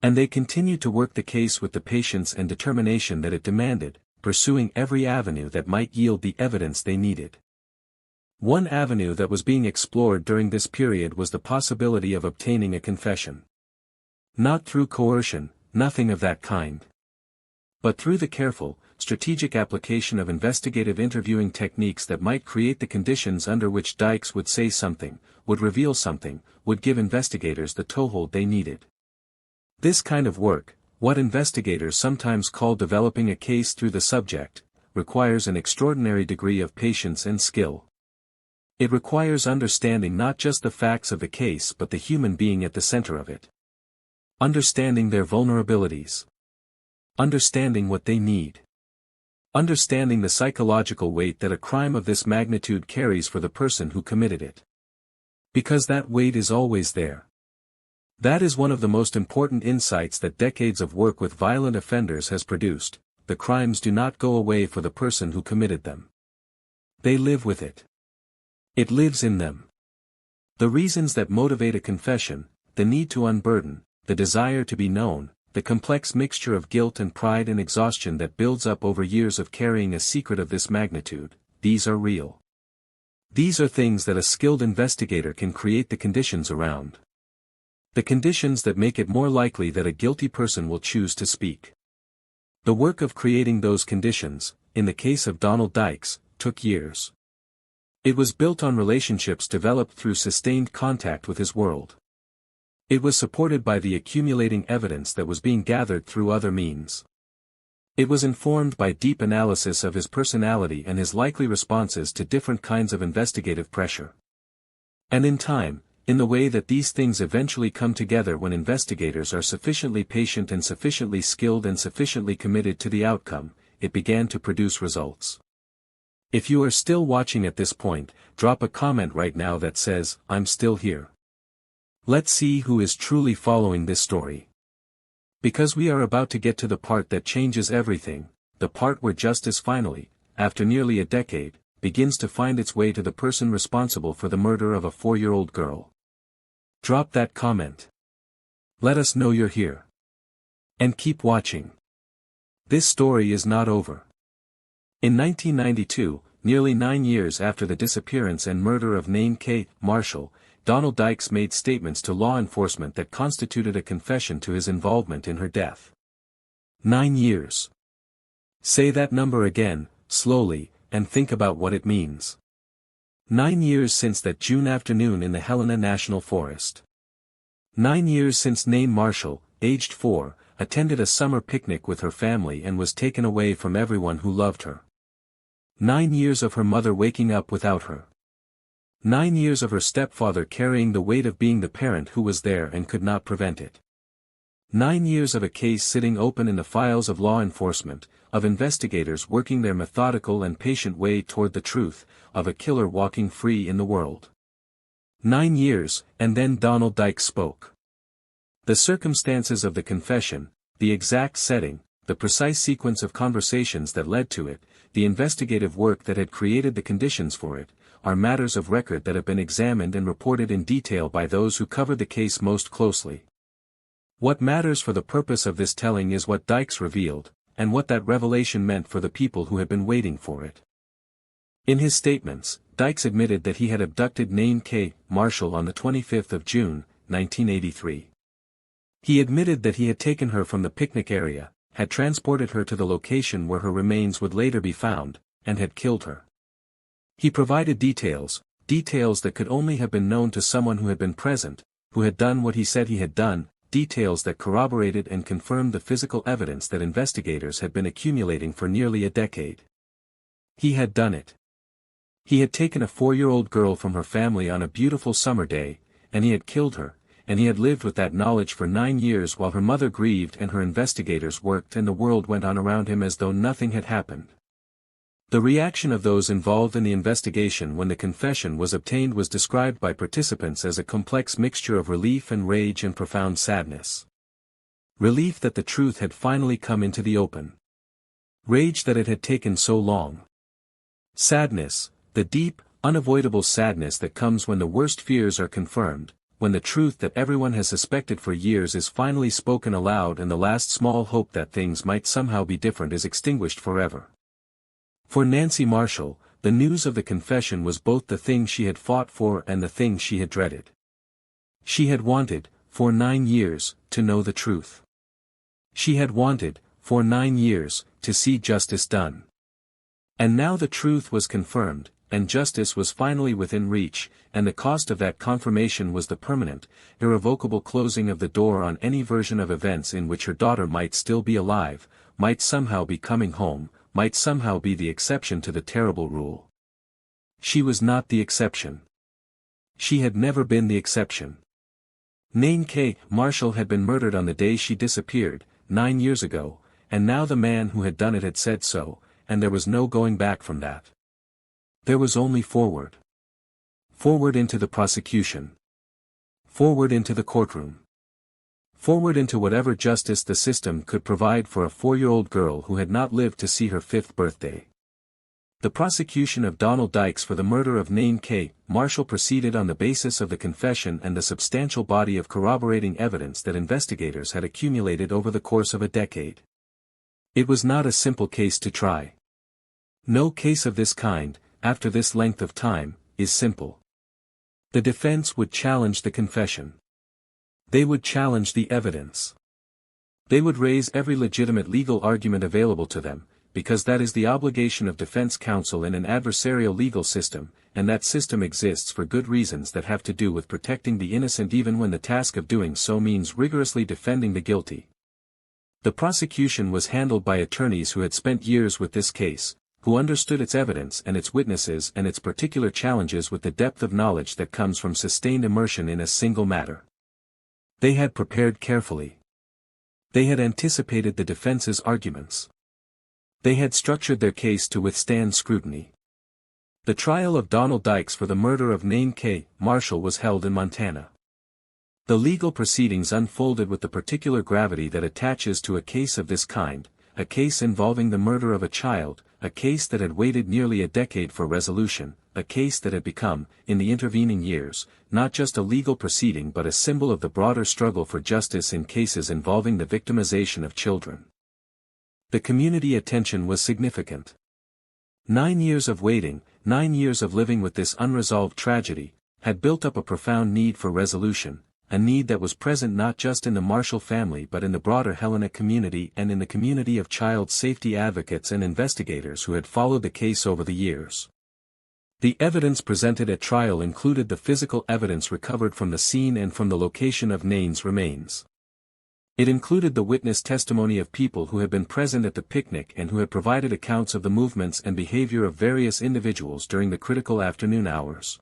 And they continued to work the case with the patience and determination that it demanded, pursuing every avenue that might yield the evidence they needed. One avenue that was being explored during this period was the possibility of obtaining a confession. Not through coercion, nothing of that kind. But through the careful, strategic application of investigative interviewing techniques that might create the conditions under which Dykes would say something, would reveal something, would give investigators the toehold they needed. This kind of work, what investigators sometimes call developing a case through the subject, requires an extraordinary degree of patience and skill. It requires understanding not just the facts of the case but the human being at the center of it. Understanding their vulnerabilities. Understanding what they need. Understanding the psychological weight that a crime of this magnitude carries for the person who committed it. Because that weight is always there. That is one of the most important insights that decades of work with violent offenders has produced. The crimes do not go away for the person who committed them. They live with it. It lives in them. The reasons that motivate a confession, the need to unburden, the desire to be known, the complex mixture of guilt and pride and exhaustion that builds up over years of carrying a secret of this magnitude, these are real. These are things that a skilled investigator can create the conditions around. The conditions that make it more likely that a guilty person will choose to speak. The work of creating those conditions, in the case of Donald Dykes, took years. It was built on relationships developed through sustained contact with his world. It was supported by the accumulating evidence that was being gathered through other means. It was informed by deep analysis of his personality and his likely responses to different kinds of investigative pressure. And in time, in the way that these things eventually come together when investigators are sufficiently patient and sufficiently skilled and sufficiently committed to the outcome, it began to produce results. If you are still watching at this point, drop a comment right now that says, "I'm still here." Let's see who is truly following this story. Because we are about to get to the part that changes everything, the part where justice finally, after nearly a decade, begins to find its way to the person responsible for the murder of a 4-year-old girl. Drop that comment. Let us know you're here. And keep watching. This story is not over. In 1992, nearly 9 years after the disappearance and murder of NYLEEN K. Marshall, Donald Dykes made statements to law enforcement that constituted a confession to his involvement in her death. 9 years. Say that number again, slowly, and think about what it means. 9 years since that June afternoon in the Helena National Forest. 9 years since NYLEEN Marshall, aged 4, attended a summer picnic with her family and was taken away from everyone who loved her. 9 years of her mother waking up without her. 9 years of her stepfather carrying the weight of being the parent who was there and could not prevent it. 9 years of a case sitting open in the files of law enforcement, of investigators working their methodical and patient way toward the truth, of a killer walking free in the world. 9 years, and then Donald Dykes spoke. The circumstances of the confession, the exact setting, the precise sequence of conversations that led to it, the investigative work that had created the conditions for it, are matters of record that have been examined and reported in detail by those who covered the case most closely. What matters for the purpose of this telling is what Dykes revealed, and what that revelation meant for the people who had been waiting for it. In his statements, Dykes admitted that he had abducted NYLEEN K. Marshall on the 25th of June, 1983. He admitted that he had taken her from the picnic area, had transported her to the location where her remains would later be found, and had killed her. He provided details that could only have been known to someone who had been present, who had done what he said he had done, details that corroborated and confirmed the physical evidence that investigators had been accumulating for nearly a decade. He had done it. He had taken a 4-year-old girl from her family on a beautiful summer day, and he had killed her, and he had lived with that knowledge for 9 years while her mother grieved and her investigators worked and the world went on around him as though nothing had happened. The reaction of those involved in the investigation when the confession was obtained was described by participants as a complex mixture of relief and rage and profound sadness. Relief that the truth had finally come into the open. Rage that it had taken so long. Sadness, the deep, unavoidable sadness that comes when the worst fears are confirmed, when the truth that everyone has suspected for years is finally spoken aloud and the last small hope that things might somehow be different is extinguished forever. For Nancy Marshall, the news of the confession was both the thing she had fought for and the thing she had dreaded. She had wanted, for 9 years, to know the truth. She had wanted, for 9 years, to see justice done. And now the truth was confirmed, and justice was finally within reach, and the cost of that confirmation was the permanent, irrevocable closing of the door on any version of events in which her daughter might still be alive, might somehow be coming home, might somehow be the exception to the terrible rule. She was not the exception. She had never been the exception. NYLEEN K. Marshall had been murdered on the day she disappeared, 9 years ago, and now the man who had done it had said so, and there was no going back from that. There was only forward. Forward into the prosecution. Forward into the courtroom. Forward into whatever justice the system could provide for a 4-year-old girl who had not lived to see her 5th birthday. The prosecution of Donald Dykes for the murder of NYLEEN K. Marshall proceeded on the basis of the confession and the substantial body of corroborating evidence that investigators had accumulated over the course of a decade. It was not a simple case to try. No case of this kind, after this length of time, is simple. The defense would challenge the confession. They would challenge the evidence. They would raise every legitimate legal argument available to them, because that is the obligation of defense counsel in an adversarial legal system, and that system exists for good reasons that have to do with protecting the innocent even when the task of doing so means rigorously defending the guilty. The prosecution was handled by attorneys who had spent years with this case, who understood its evidence and its witnesses and its particular challenges with the depth of knowledge that comes from sustained immersion in a single matter. They had prepared carefully. They had anticipated the defense's arguments. They had structured their case to withstand scrutiny. The trial of Donald Dykes for the murder of NYLEEN K. Marshall was held in Montana. The legal proceedings unfolded with the particular gravity that attaches to a case of this kind, a case involving the murder of a child, a case that had waited nearly a decade for resolution, a case that had become, in the intervening years, not just a legal proceeding but a symbol of the broader struggle for justice in cases involving the victimization of children. The community attention was significant. 9 years of waiting, 9 years of living with this unresolved tragedy, had built up a profound need for resolution, a need that was present not just in the Marshall family but in the broader Helena community and in the community of child safety advocates and investigators who had followed the case over the years. The evidence presented at trial included the physical evidence recovered from the scene and from the location of Nain's remains. It included the witness testimony of people who had been present at the picnic and who had provided accounts of the movements and behavior of various individuals during the critical afternoon hours.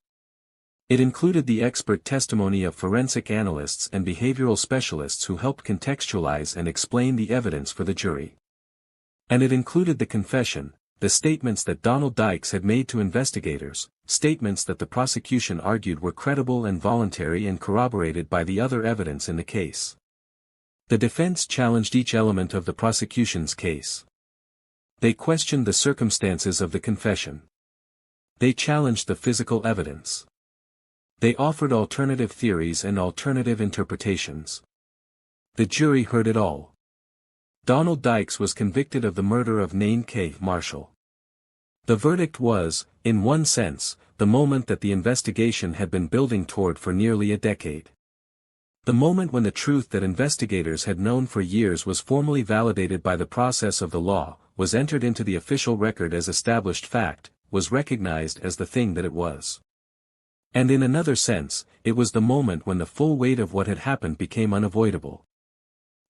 It included the expert testimony of forensic analysts and behavioral specialists who helped contextualize and explain the evidence for the jury. And it included the confession, the statements that Donald Dykes had made to investigators, statements that the prosecution argued were credible and voluntary and corroborated by the other evidence in the case. The defense challenged each element of the prosecution's case. They questioned the circumstances of the confession. They challenged the physical evidence. They offered alternative theories and alternative interpretations. The jury heard it all. Donald Dykes was convicted of the murder of NYLEEN K. Marshall. The verdict was, in one sense, the moment that the investigation had been building toward for nearly a decade. The moment when the truth that investigators had known for years was formally validated by the process of the law, was entered into the official record as established fact, was recognized as the thing that it was. And in another sense, it was the moment when the full weight of what had happened became unavoidable.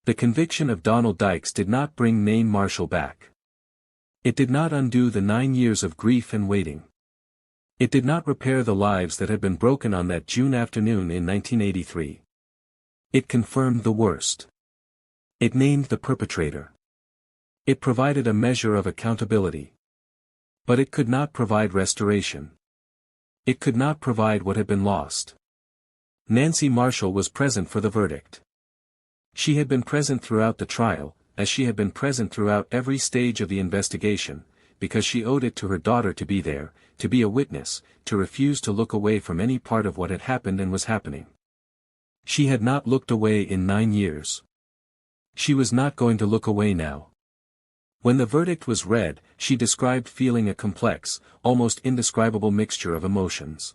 The conviction of Donald Dykes did not bring Nain Marshall back. It did not undo the 9 years of grief and waiting. It did not repair the lives that had been broken on that June afternoon in 1983. It confirmed the worst. It named the perpetrator. It provided a measure of accountability. But it could not provide restoration. It could not provide what had been lost. Nancy Marshall was present for the verdict. She had been present throughout the trial, as she had been present throughout every stage of the investigation, because she owed it to her daughter to be there, to be a witness, to refuse to look away from any part of what had happened and was happening. She had not looked away in 9 years. She was not going to look away now. When the verdict was read, she described feeling a complex, almost indescribable mixture of emotions.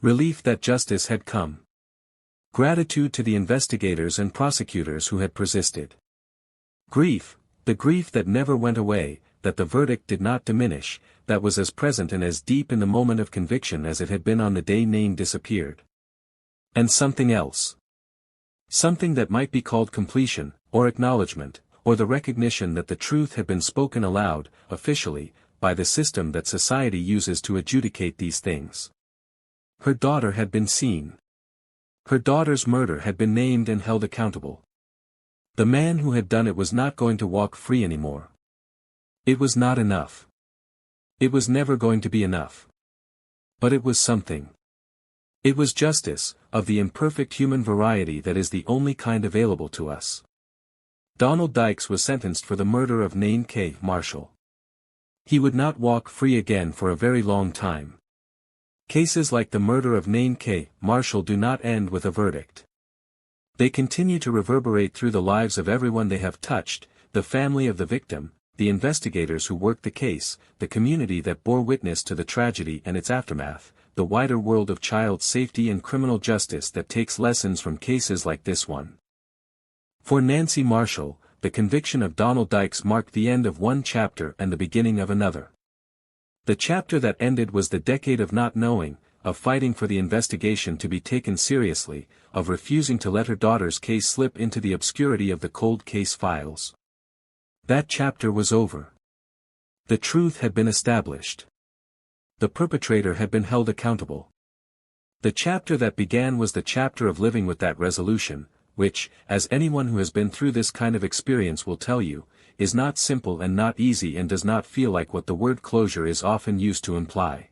Relief that justice had come. Gratitude to the investigators and prosecutors who had persisted. Grief, the grief that never went away, that the verdict did not diminish, that was as present and as deep in the moment of conviction as it had been on the day Nain disappeared. And something else. Something that might be called completion, or acknowledgement, or the recognition that the truth had been spoken aloud, officially, by the system that society uses to adjudicate these things. Her daughter had been seen. Her daughter's murder had been named and held accountable. The man who had done it was not going to walk free anymore. It was not enough. It was never going to be enough. But it was something. It was justice, of the imperfect human variety that is the only kind available to us. Donald Dykes was sentenced for the murder of NYLEEN K. Marshall. He would not walk free again for a very long time. Cases like the murder of NYLEEN K. Marshall do not end with a verdict. They continue to reverberate through the lives of everyone they have touched, the family of the victim, the investigators who worked the case, the community that bore witness to the tragedy and its aftermath, the wider world of child safety and criminal justice that takes lessons from cases like this one. For Nancy Marshall, the conviction of Donald Dykes marked the end of one chapter and the beginning of another. The chapter that ended was the decade of not knowing, of fighting for the investigation to be taken seriously, of refusing to let her daughter's case slip into the obscurity of the cold case files. That chapter was over. The truth had been established. The perpetrator had been held accountable. The chapter that began was the chapter of living with that resolution, which, as anyone who has been through this kind of experience will tell you, is not simple and not easy and does not feel like what the word closure is often used to imply.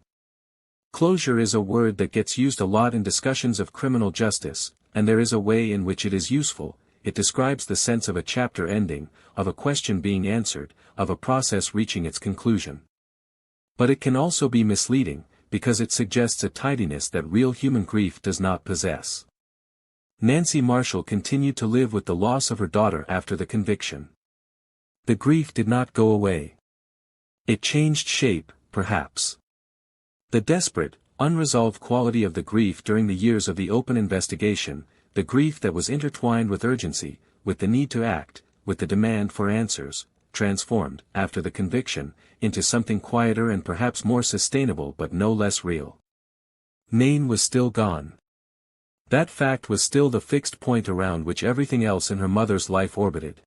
Closure is a word that gets used a lot in discussions of criminal justice, and there is a way in which it is useful. It describes the sense of a chapter ending, of a question being answered, of a process reaching its conclusion. But it can also be misleading, because it suggests a tidiness that real human grief does not possess. Nancy Marshall continued to live with the loss of her daughter after the conviction. The grief did not go away. It changed shape, perhaps. The desperate, unresolved quality of the grief during the years of the open investigation, the grief that was intertwined with urgency, with the need to act, with the demand for answers, transformed, after the conviction, into something quieter and perhaps more sustainable but no less real. Nain was still gone. That fact was still the fixed point around which everything else in her mother's life orbited.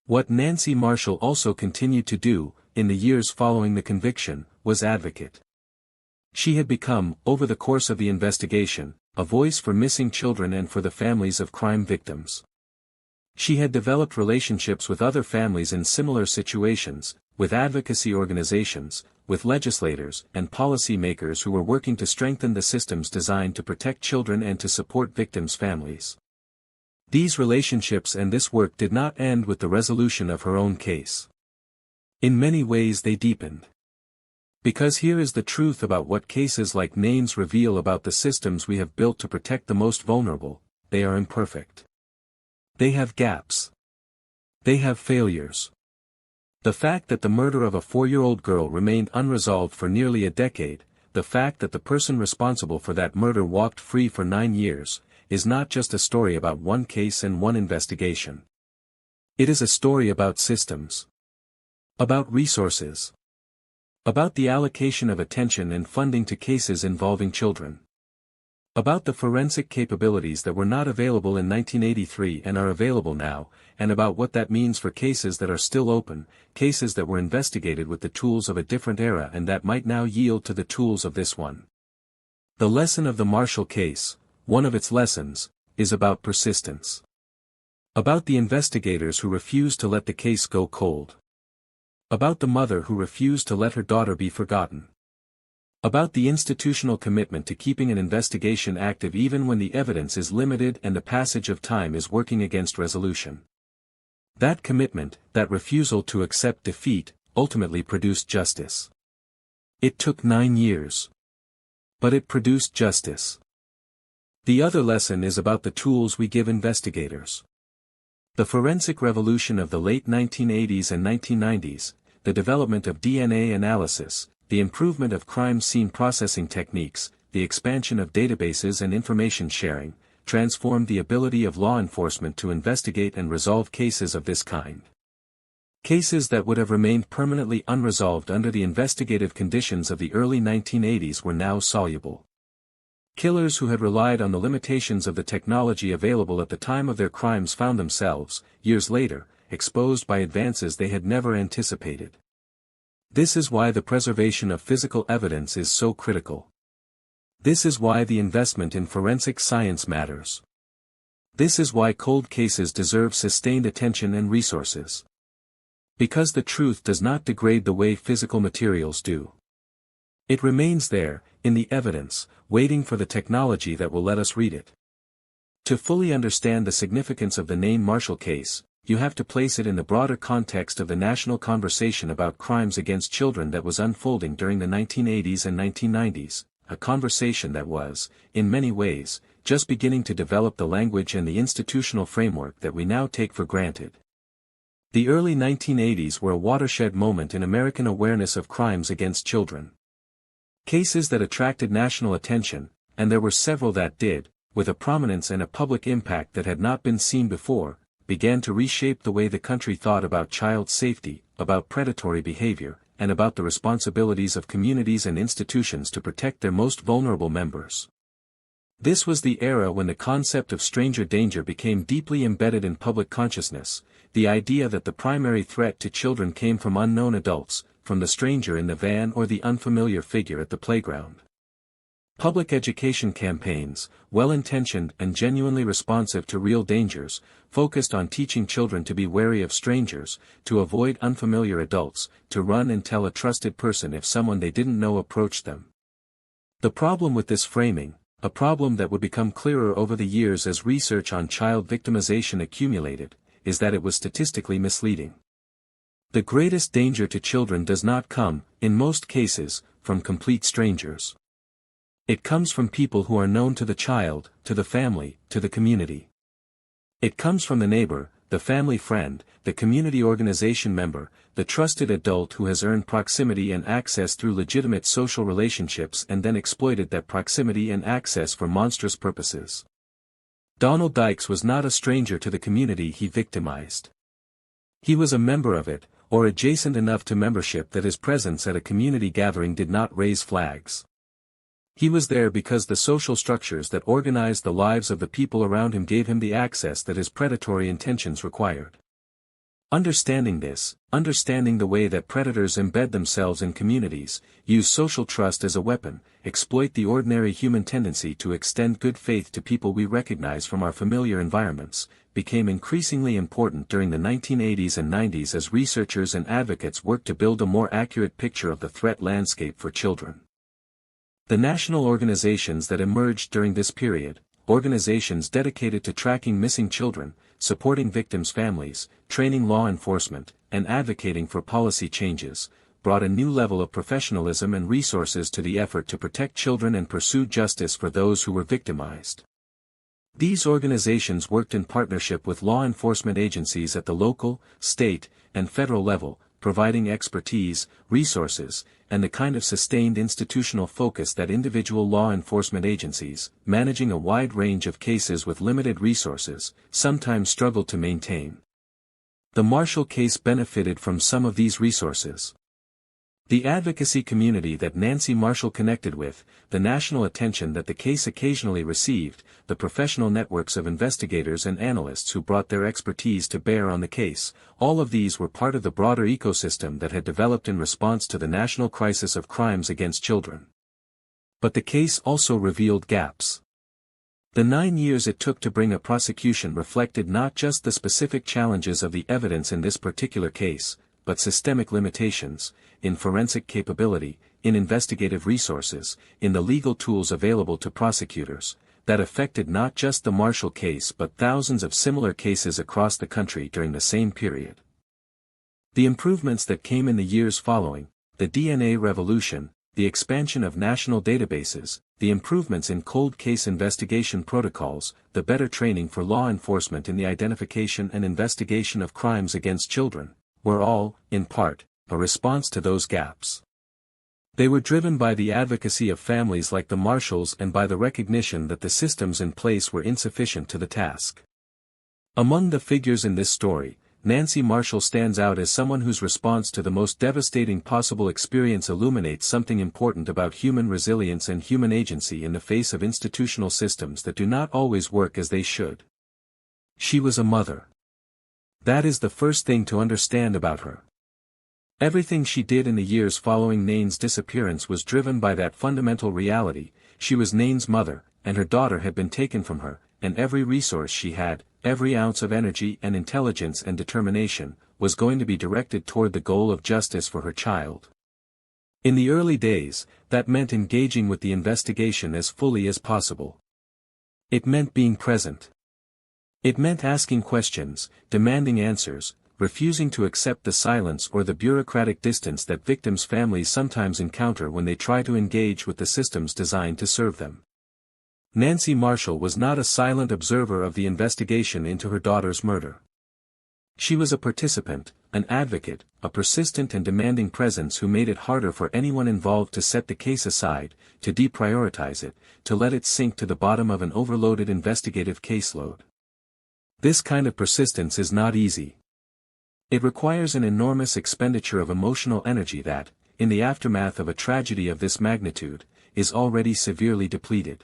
What Nancy Marshall also continued to do, in the years following the conviction, was advocate. She had become, over the course of the investigation, a voice for missing children and for the families of crime victims. She had developed relationships with other families in similar situations, with advocacy organizations, with legislators and policy makers who were working to strengthen the systems designed to protect children and to support victims' families. These relationships and this work did not end with the resolution of her own case. In many ways they deepened. Because here is the truth about what cases like Nain's reveal about the systems we have built to protect the most vulnerable: they are imperfect. They have gaps. They have failures. The fact that the murder of a 4-year-old girl remained unresolved for nearly a decade, the fact that the person responsible for that murder walked free for 9 years, is not just a story about one case and one investigation. It is a story about systems. About resources. About the allocation of attention and funding to cases involving children. About the forensic capabilities that were not available in 1983 and are available now, and about what that means for cases that are still open, cases that were investigated with the tools of a different era and that might now yield to the tools of this one. The lesson of the Marshall case, one of its lessons, is about persistence. About the investigators who refused to let the case go cold. About the mother who refused to let her daughter be forgotten. About the institutional commitment to keeping an investigation active even when the evidence is limited and the passage of time is working against resolution. That commitment, that refusal to accept defeat, ultimately produced justice. It took 9 years. But it produced justice. The other lesson is about the tools we give investigators. The forensic revolution of the late 1980s and 1990s, the development of DNA analysis, the improvement of crime scene processing techniques, the expansion of databases and information sharing, transformed the ability of law enforcement to investigate and resolve cases of this kind. Cases that would have remained permanently unresolved under the investigative conditions of the early 1980s were now soluble. Killers who had relied on the limitations of the technology available at the time of their crimes found themselves, years later, exposed by advances they had never anticipated. This is why the preservation of physical evidence is so critical. This is why the investment in forensic science matters. This is why cold cases deserve sustained attention and resources. Because the truth does not degrade the way physical materials do. It remains there, in the evidence, waiting for the technology that will let us read it. To fully understand the significance of the Nain Marshall case, you have to place it in the broader context of the national conversation about crimes against children that was unfolding during the 1980s and 1990s, a conversation that was, in many ways, just beginning to develop the language and the institutional framework that we now take for granted. The early 1980s were a watershed moment in American awareness of crimes against children. Cases that attracted national attention, and there were several that did, with a prominence and a public impact that had not been seen before, began to reshape the way the country thought about child safety, about predatory behavior, and about the responsibilities of communities and institutions to protect their most vulnerable members. This was the era when the concept of stranger danger became deeply embedded in public consciousness, the idea that the primary threat to children came from unknown adults, from the stranger in the van or the unfamiliar figure at the playground. Public education campaigns, well-intentioned and genuinely responsive to real dangers, focused on teaching children to be wary of strangers, to avoid unfamiliar adults, to run and tell a trusted person if someone they didn't know approached them. The problem with this framing, a problem that would become clearer over the years as research on child victimization accumulated, is that it was statistically misleading. The greatest danger to children does not come, in most cases, from complete strangers. It comes from people who are known to the child, to the family, to the community. It comes from the neighbor, the family friend, the community organization member, the trusted adult who has earned proximity and access through legitimate social relationships and then exploited that proximity and access for monstrous purposes. Donald Dykes was not a stranger to the community he victimized. He was a member of it, or adjacent enough to membership that his presence at a community gathering did not raise flags. He was there because the social structures that organized the lives of the people around him gave him the access that his predatory intentions required. Understanding this, understanding the way that predators embed themselves in communities, use social trust as a weapon, exploit the ordinary human tendency to extend good faith to people we recognize from our familiar environments, became increasingly important during the 1980s and 90s as researchers and advocates worked to build a more accurate picture of the threat landscape for children. The national organizations that emerged during this period, organizations dedicated to tracking missing children, supporting victims' families, training law enforcement, and advocating for policy changes, brought a new level of professionalism and resources to the effort to protect children and pursue justice for those who were victimized. These organizations worked in partnership with law enforcement agencies at the local, state, and federal level, providing expertise, resources, and the kind of sustained institutional focus that individual law enforcement agencies, managing a wide range of cases with limited resources, sometimes struggled to maintain. The Marshall case benefited from some of these resources. The advocacy community that Nancy Marshall connected with, the national attention that the case occasionally received, the professional networks of investigators and analysts who brought their expertise to bear on the case, all of these were part of the broader ecosystem that had developed in response to the national crisis of crimes against children. But the case also revealed gaps. The 9 years it took to bring a prosecution reflected not just the specific challenges of the evidence in this particular case, but systemic limitations, in forensic capability, in investigative resources, in the legal tools available to prosecutors, that affected not just the Marshall case but thousands of similar cases across the country during the same period. The improvements that came in the years following, the DNA revolution, the expansion of national databases, the improvements in cold case investigation protocols, the better training for law enforcement in the identification and investigation of crimes against children, were all, in part, a response to those gaps. They were driven by the advocacy of families like the Marshalls and by the recognition that the systems in place were insufficient to the task. Among the figures in this story, Nancy Marshall stands out as someone whose response to the most devastating possible experience illuminates something important about human resilience and human agency in the face of institutional systems that do not always work as they should. She was a mother. That is the first thing to understand about her. Everything she did in the years following Nain's disappearance was driven by that fundamental reality: she was Nain's mother, and her daughter had been taken from her, and every resource she had, every ounce of energy and intelligence and determination, was going to be directed toward the goal of justice for her child. In the early days, that meant engaging with the investigation as fully as possible. It meant being present. It meant asking questions, demanding answers, refusing to accept the silence or the bureaucratic distance that victims' families sometimes encounter when they try to engage with the systems designed to serve them. Nancy Marshall was not a silent observer of the investigation into her daughter's murder. She was a participant, an advocate, a persistent and demanding presence who made it harder for anyone involved to set the case aside, to deprioritize it, to let it sink to the bottom of an overloaded investigative caseload. This kind of persistence is not easy. It requires an enormous expenditure of emotional energy that, in the aftermath of a tragedy of this magnitude, is already severely depleted.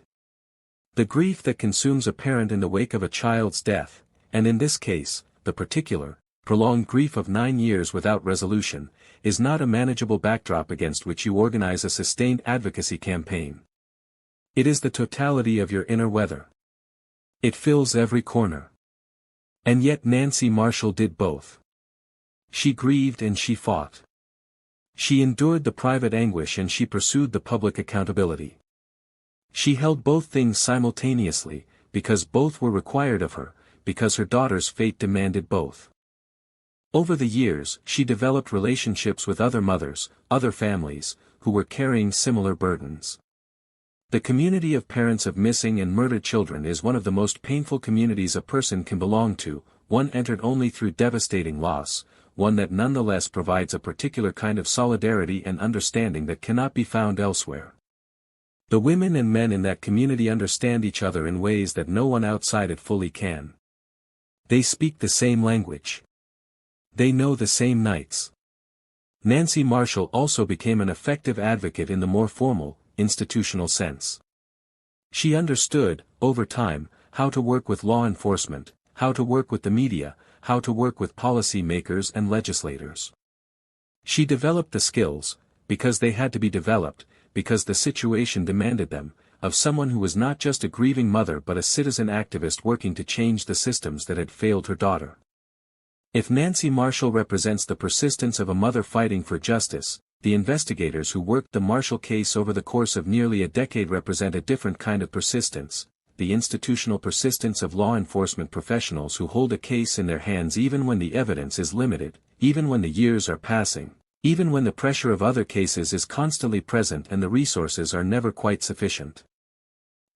The grief that consumes a parent in the wake of a child's death, and in this case, the particular, prolonged grief of 9 years without resolution, is not a manageable backdrop against which you organize a sustained advocacy campaign. It is the totality of your inner weather. It fills every corner. And yet Nancy Marshall did both. She grieved and she fought. She endured the private anguish and she pursued the public accountability. She held both things simultaneously, because both were required of her, because her daughter's fate demanded both. Over the years, she developed relationships with other mothers, other families, who were carrying similar burdens. The community of parents of missing and murdered children is one of the most painful communities a person can belong to, one entered only through devastating loss, one that nonetheless provides a particular kind of solidarity and understanding that cannot be found elsewhere. The women and men in that community understand each other in ways that no one outside it fully can. They speak the same language. They know the same nights. Nancy Marshall also became an effective advocate in the more formal, institutional sense. She understood, over time, how to work with law enforcement, how to work with the media, how to work with policy makers and legislators. She developed the skills, because they had to be developed, because the situation demanded them, of someone who was not just a grieving mother but a citizen activist working to change the systems that had failed her daughter. If Nancy Marshall represents the persistence of a mother fighting for justice, the investigators who worked the Marshall case over the course of nearly a decade represent a different kind of persistence, the institutional persistence of law enforcement professionals who hold a case in their hands even when the evidence is limited, even when the years are passing, even when the pressure of other cases is constantly present and the resources are never quite sufficient.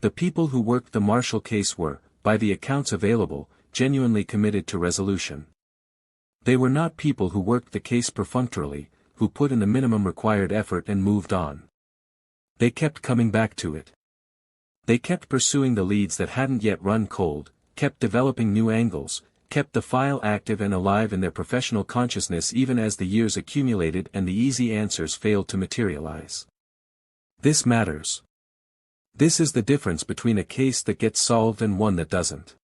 The people who worked the Marshall case were, by the accounts available, genuinely committed to resolution. They were not people who worked the case perfunctorily, who put in the minimum required effort and moved on. They kept coming back to it. They kept pursuing the leads that hadn't yet run cold, kept developing new angles, kept the file active and alive in their professional consciousness even as the years accumulated and the easy answers failed to materialize. This matters. This is the difference between a case that gets solved and one that doesn't.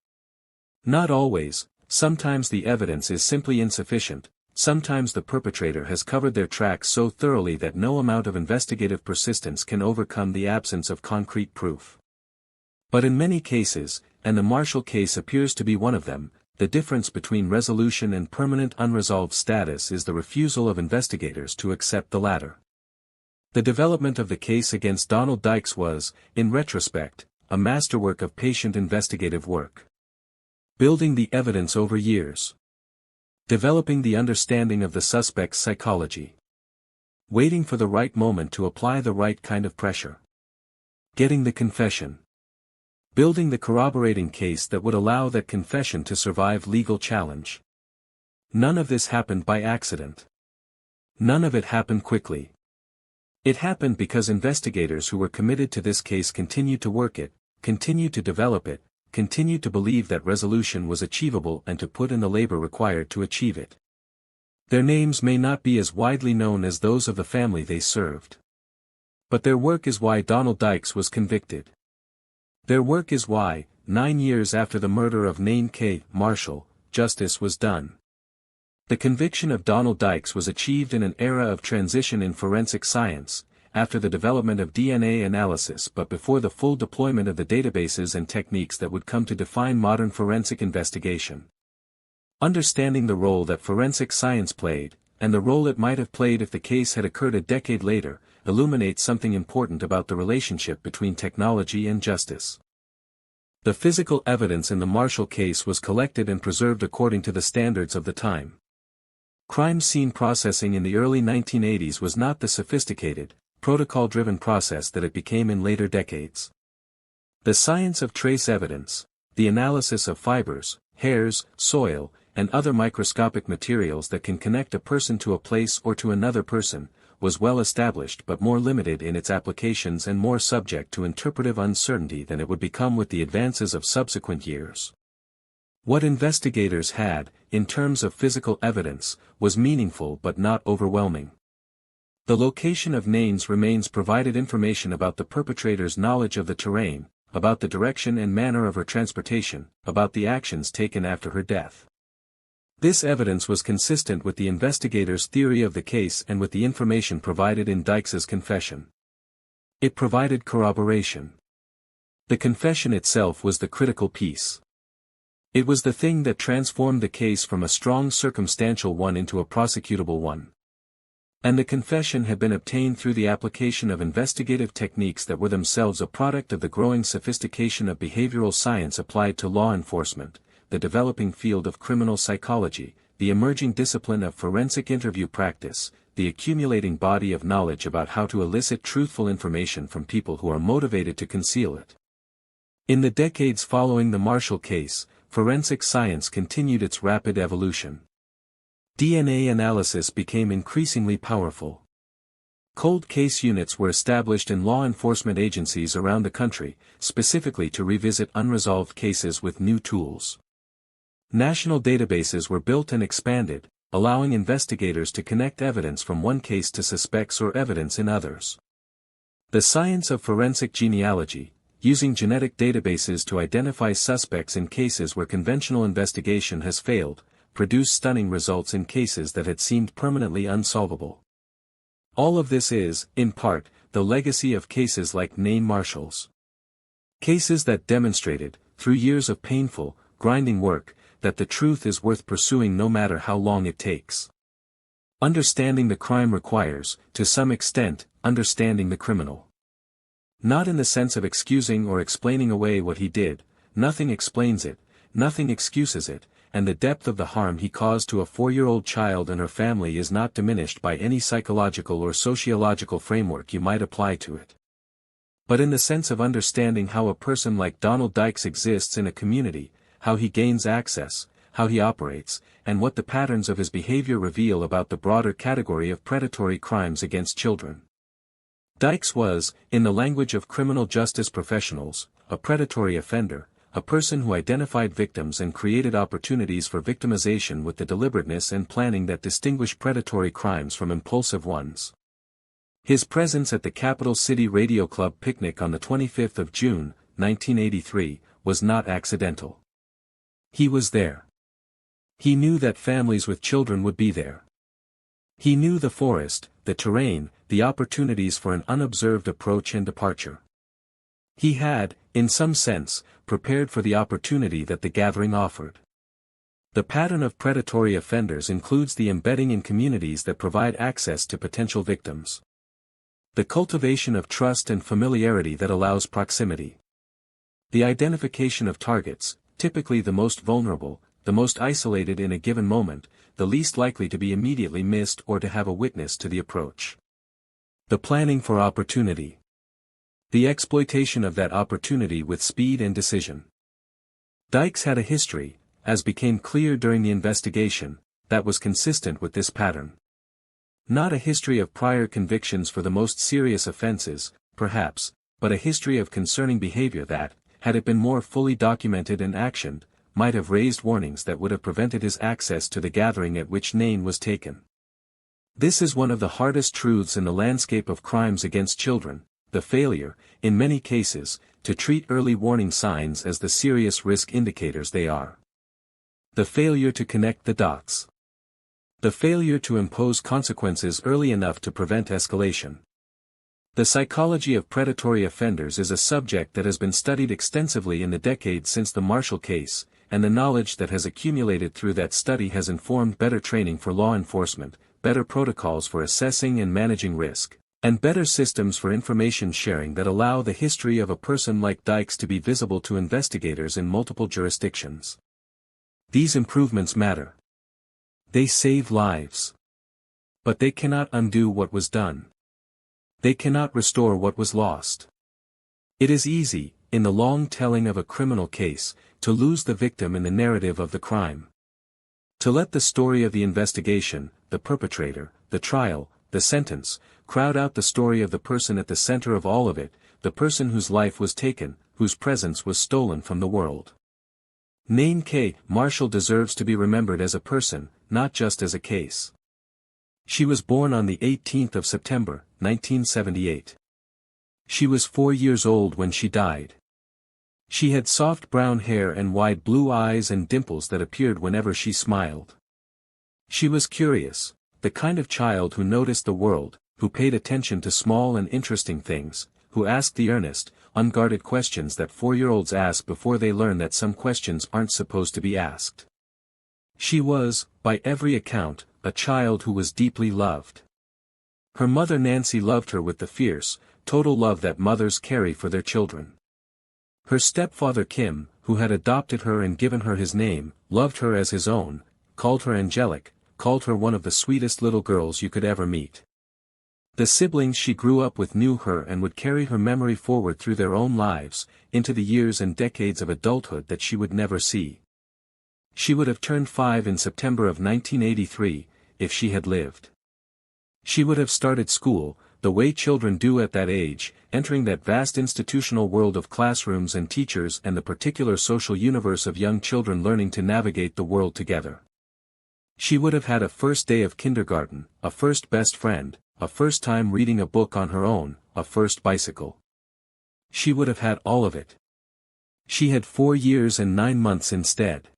Not always, sometimes the evidence is simply insufficient, sometimes the perpetrator has covered their tracks so thoroughly that no amount of investigative persistence can overcome the absence of concrete proof. But in many cases, and the Marshall case appears to be one of them, the difference between resolution and permanent unresolved status is the refusal of investigators to accept the latter. The development of the case against Donald Dykes was, in retrospect, a masterwork of patient investigative work. Building the evidence over years. Developing the understanding of the suspect's psychology. Waiting for the right moment to apply the right kind of pressure. Getting the confession. Building the corroborating case that would allow that confession to survive legal challenge. None of this happened by accident. None of it happened quickly. It happened because investigators who were committed to this case continued to work it, continued to develop it, continued to believe that resolution was achievable and to put in the labor required to achieve it. Their names may not be as widely known as those of the family they served. But their work is why Donald Dykes was convicted. Their work is why, 9 years after the murder of NYLEEN K. Marshall, justice was done. The conviction of Donald Dykes was achieved in an era of transition in forensic science, after the development of DNA analysis but before the full deployment of the databases and techniques that would come to define modern forensic investigation. Understanding the role that forensic science played, and the role it might have played if the case had occurred a decade later, illuminates something important about the relationship between technology and justice. The physical evidence in the Marshall case was collected and preserved according to the standards of the time. Crime scene processing in the early 1980s was not the sophisticated, protocol-driven process that it became in later decades. The science of trace evidence, the analysis of fibers, hairs, soil, and other microscopic materials that can connect a person to a place or to another person, was well established but more limited in its applications and more subject to interpretive uncertainty than it would become with the advances of subsequent years. What investigators had, in terms of physical evidence, was meaningful but not overwhelming. The location of names remains provided information about the perpetrator's knowledge of the terrain, about the direction and manner of her transportation, about the actions taken after her death. This evidence was consistent with the investigators' theory of the case and with the information provided in Dykes's confession. It provided corroboration. The confession itself was the critical piece. It was the thing that transformed the case from a strong circumstantial one into a prosecutable one. And the confession had been obtained through the application of investigative techniques that were themselves a product of the growing sophistication of behavioral science applied to law enforcement, the developing field of criminal psychology, the emerging discipline of forensic interview practice, the accumulating body of knowledge about how to elicit truthful information from people who are motivated to conceal it. In the decades following the Marshall case, forensic science continued its rapid evolution. DNA analysis became increasingly powerful. Cold case units were established in law enforcement agencies around the country, specifically to revisit unresolved cases with new tools. National databases were built and expanded, allowing investigators to connect evidence from one case to suspects or evidence in others. The science of forensic genealogy, using genetic databases to identify suspects in cases where conventional investigation has failed, produced stunning results in cases that had seemed permanently unsolvable. All of this is, in part, the legacy of cases like NYLEEN Marshall's. Cases that demonstrated, through years of painful, grinding work, that the truth is worth pursuing no matter how long it takes. Understanding the crime requires, to some extent, understanding the criminal. Not in the sense of excusing or explaining away what he did, nothing explains it, nothing excuses it, and the depth of the harm he caused to a 4-year-old child and her family is not diminished by any psychological or sociological framework you might apply to it. But in the sense of understanding how a person like Donald Dykes exists in a community, how he gains access, how he operates, and what the patterns of his behavior reveal about the broader category of predatory crimes against children. Dykes was, in the language of criminal justice professionals, a predatory offender, a person who identified victims and created opportunities for victimization with the deliberateness and planning that distinguish predatory crimes from impulsive ones. His presence at the Capital City Radio Club picnic on the 25th of June, 1983, was not accidental. He was there. He knew that families with children would be there. He knew the forest, the terrain, the opportunities for an unobserved approach and departure. He had, in some sense, prepared for the opportunity that the gathering offered. The pattern of predatory offenders includes the embedding in communities that provide access to potential victims. The cultivation of trust and familiarity that allows proximity. The identification of targets, typically the most vulnerable, the most isolated in a given moment, the least likely to be immediately missed or to have a witness to the approach. The planning for opportunity. The exploitation of that opportunity with speed and decision. Dykes had a history, as became clear during the investigation, that was consistent with this pattern. Not a history of prior convictions for the most serious offenses, perhaps, but a history of concerning behavior that, had it been more fully documented and actioned, might have raised warnings that would have prevented his access to the gathering at which NYLEEN was taken. This is one of the hardest truths in the landscape of crimes against children. The failure, in many cases, to treat early warning signs as the serious risk indicators they are. The failure to connect the dots. The failure to impose consequences early enough to prevent escalation. The psychology of predatory offenders is a subject that has been studied extensively in the decades since the Marshall case, and the knowledge that has accumulated through that study has informed better training for law enforcement, better protocols for assessing and managing risk, and better systems for information sharing that allow the history of a person like Dykes to be visible to investigators in multiple jurisdictions. These improvements matter. They save lives. But they cannot undo what was done. They cannot restore what was lost. It is easy, in the long telling of a criminal case, to lose the victim in the narrative of the crime. To let the story of the investigation, the perpetrator, the trial, the sentence, crowd out the story of the person at the center of all of it, the person whose life was taken, whose presence was stolen from the world. NYLEEN K. Marshall deserves to be remembered as a person, not just as a case. She was born on the 18th of September, 1978. She was 4 years old when she died. She had soft brown hair and wide blue eyes and dimples that appeared whenever she smiled. She was curious, the kind of child who noticed the world, who paid attention to small and interesting things, who asked the earnest, unguarded questions that 4-year-olds ask before they learn that some questions aren't supposed to be asked. She was, by every account, a child who was deeply loved. Her mother Nancy loved her with the fierce, total love that mothers carry for their children. Her stepfather Kim, who had adopted her and given her his name, loved her as his own, called her angelic, called her one of the sweetest little girls you could ever meet. The siblings she grew up with knew her and would carry her memory forward through their own lives, into the years and decades of adulthood that she would never see. She would have turned 5 in September of 1983, if she had lived. She would have started school, the way children do at that age, entering that vast institutional world of classrooms and teachers and the particular social universe of young children learning to navigate the world together. She would have had a first day of kindergarten, a first best friend, a first time reading a book on her own, a first bicycle. She would have had all of it. She had 4 years and 9 months instead.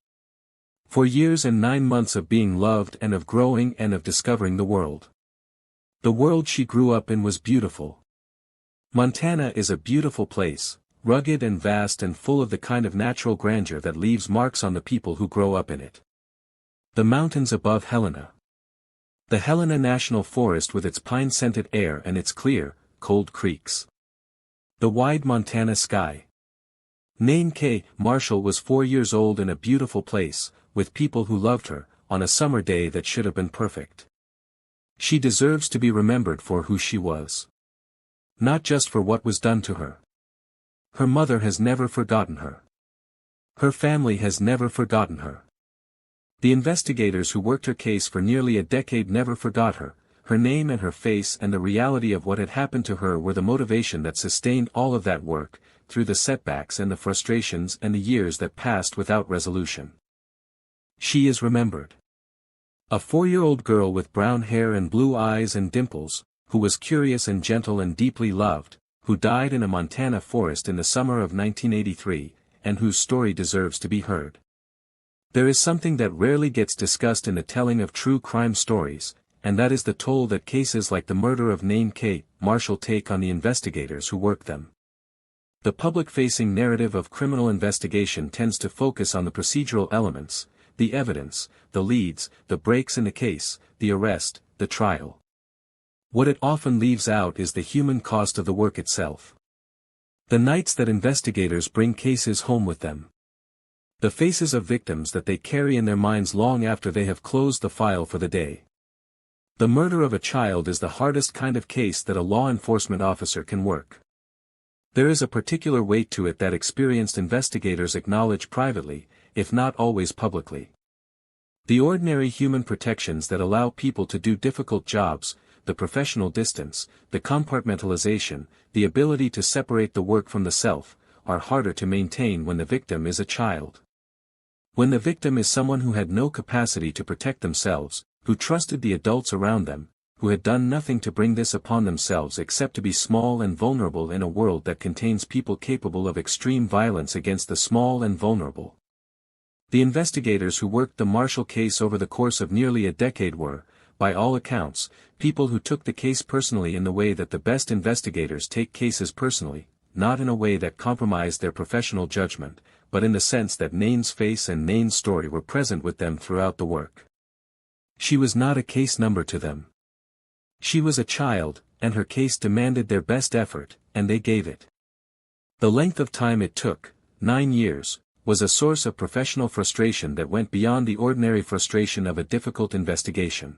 4 years and 9 months of being loved and of growing and of discovering the world. The world she grew up in was beautiful. Montana is a beautiful place, rugged and vast and full of the kind of natural grandeur that leaves marks on the people who grow up in it. The mountains above Helena. The Helena National Forest with its pine-scented air and its clear, cold creeks. The wide Montana sky. NYLEEN Kay Marshall was 4 years old in a beautiful place, with people who loved her, on a summer day that should have been perfect. She deserves to be remembered for who she was. Not just for what was done to her. Her mother has never forgotten her. Her family has never forgotten her. The investigators who worked her case for nearly a decade never forgot her. Her name and her face and the reality of what had happened to her were the motivation that sustained all of that work, through the setbacks and the frustrations and the years that passed without resolution. She is remembered. A 4-year-old girl with brown hair and blue eyes and dimples, who was curious and gentle and deeply loved, who died in a Montana forest in the summer of 1983, and whose story deserves to be heard. There is something that rarely gets discussed in the telling of true crime stories, and that is the toll that cases like the murder of NYLEEN Kay Marshall take on the investigators who work them. The public-facing narrative of criminal investigation tends to focus on the procedural elements, the evidence, the leads, the breaks in the case, the arrest, the trial. What it often leaves out is the human cost of the work itself. The nights that investigators bring cases home with them. The faces of victims that they carry in their minds long after they have closed the file for the day. The murder of a child is the hardest kind of case that a law enforcement officer can work. There is a particular weight to it that experienced investigators acknowledge privately, if not always publicly. The ordinary human protections that allow people to do difficult jobs, the professional distance, the compartmentalization, the ability to separate the work from the self, are harder to maintain when the victim is a child. When the victim is someone who had no capacity to protect themselves, who trusted the adults around them, who had done nothing to bring this upon themselves except to be small and vulnerable in a world that contains people capable of extreme violence against the small and vulnerable. The investigators who worked the Marshall case over the course of nearly a decade were, by all accounts, people who took the case personally in the way that the best investigators take cases personally, not in a way that compromised their professional judgment, but in the sense that NYLEEN's face and NYLEEN's story were present with them throughout the work. She was not a case number to them. She was a child, and her case demanded their best effort, and they gave it. The length of time it took, 9 years, was a source of professional frustration that went beyond the ordinary frustration of a difficult investigation.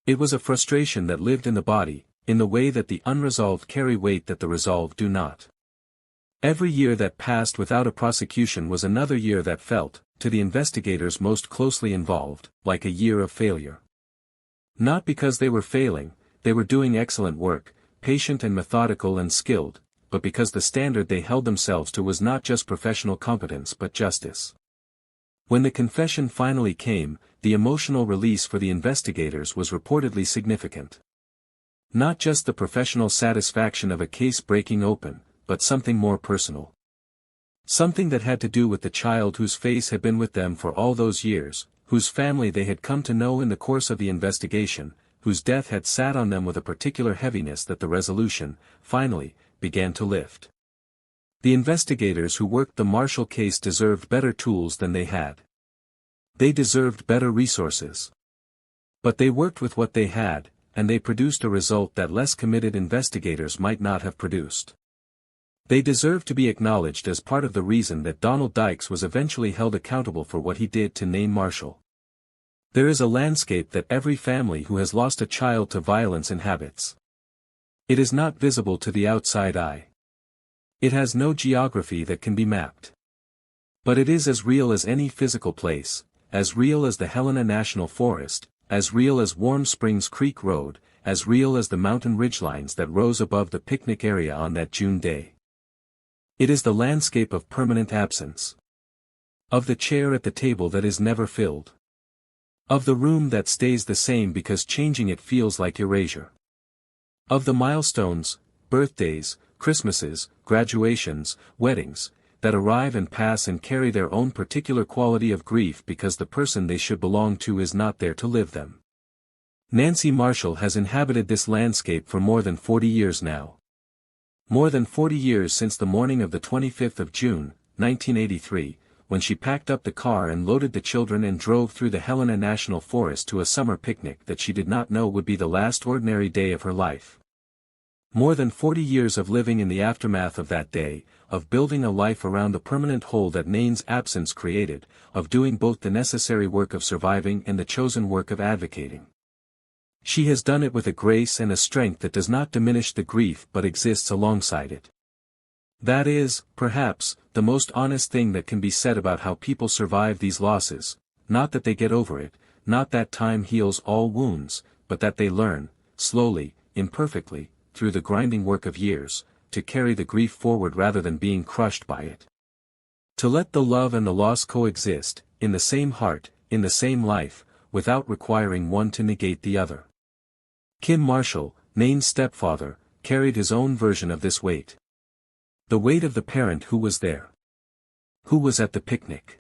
It was a frustration that lived in the body, in the way that the unresolved carry weight that the resolved do not. Every year that passed without a prosecution was another year that felt, to the investigators most closely involved, like a year of failure. Not because they were failing, they were doing excellent work, patient and methodical and skilled, but because the standard they held themselves to was not just professional competence but justice. When the confession finally came, the emotional release for the investigators was reportedly significant. Not just the professional satisfaction of a case breaking open, but something more personal. Something that had to do with the child whose face had been with them for all those years, whose family they had come to know in the course of the investigation, whose death had sat on them with a particular heaviness that the resolution, finally, began to lift. The investigators who worked the Marshall case deserved better tools than they had. They deserved better resources. But they worked with what they had, and they produced a result that less committed investigators might not have produced. They deserve to be acknowledged as part of the reason that Donald Dykes was eventually held accountable for what he did to Nain Marshall. There is a landscape that every family who has lost a child to violence inhabits. It is not visible to the outside eye. It has no geography that can be mapped. But it is as real as any physical place, as real as the Helena National Forest, as real as Warm Springs Creek Road, as real as the mountain ridgelines that rose above the picnic area on that June day. It is the landscape of permanent absence. Of the chair at the table that is never filled. Of the room that stays the same because changing it feels like erasure. Of the milestones, birthdays, Christmases, graduations, weddings, that arrive and pass and carry their own particular quality of grief because the person they should belong to is not there to live them. Nancy Marshall has inhabited this landscape for more than 40 years now. More than 40 years since the morning of the 25th of June, 1983, when she packed up the car and loaded the children and drove through the Helena National Forest to a summer picnic that she did not know would be the last ordinary day of her life. More than 40 years of living in the aftermath of that day, of building a life around the permanent hole that Nain's absence created, of doing both the necessary work of surviving and the chosen work of advocating. She has done it with a grace and a strength that does not diminish the grief but exists alongside it. That is, perhaps, the most honest thing that can be said about how people survive these losses, not that they get over it, not that time heals all wounds, but that they learn, slowly, imperfectly, through the grinding work of years, to carry the grief forward rather than being crushed by it. To let the love and the loss coexist, in the same heart, in the same life, without requiring one to negate the other. Kim Marshall, Nain's stepfather, carried his own version of this weight. The weight of the parent who was there. Who was at the picnic.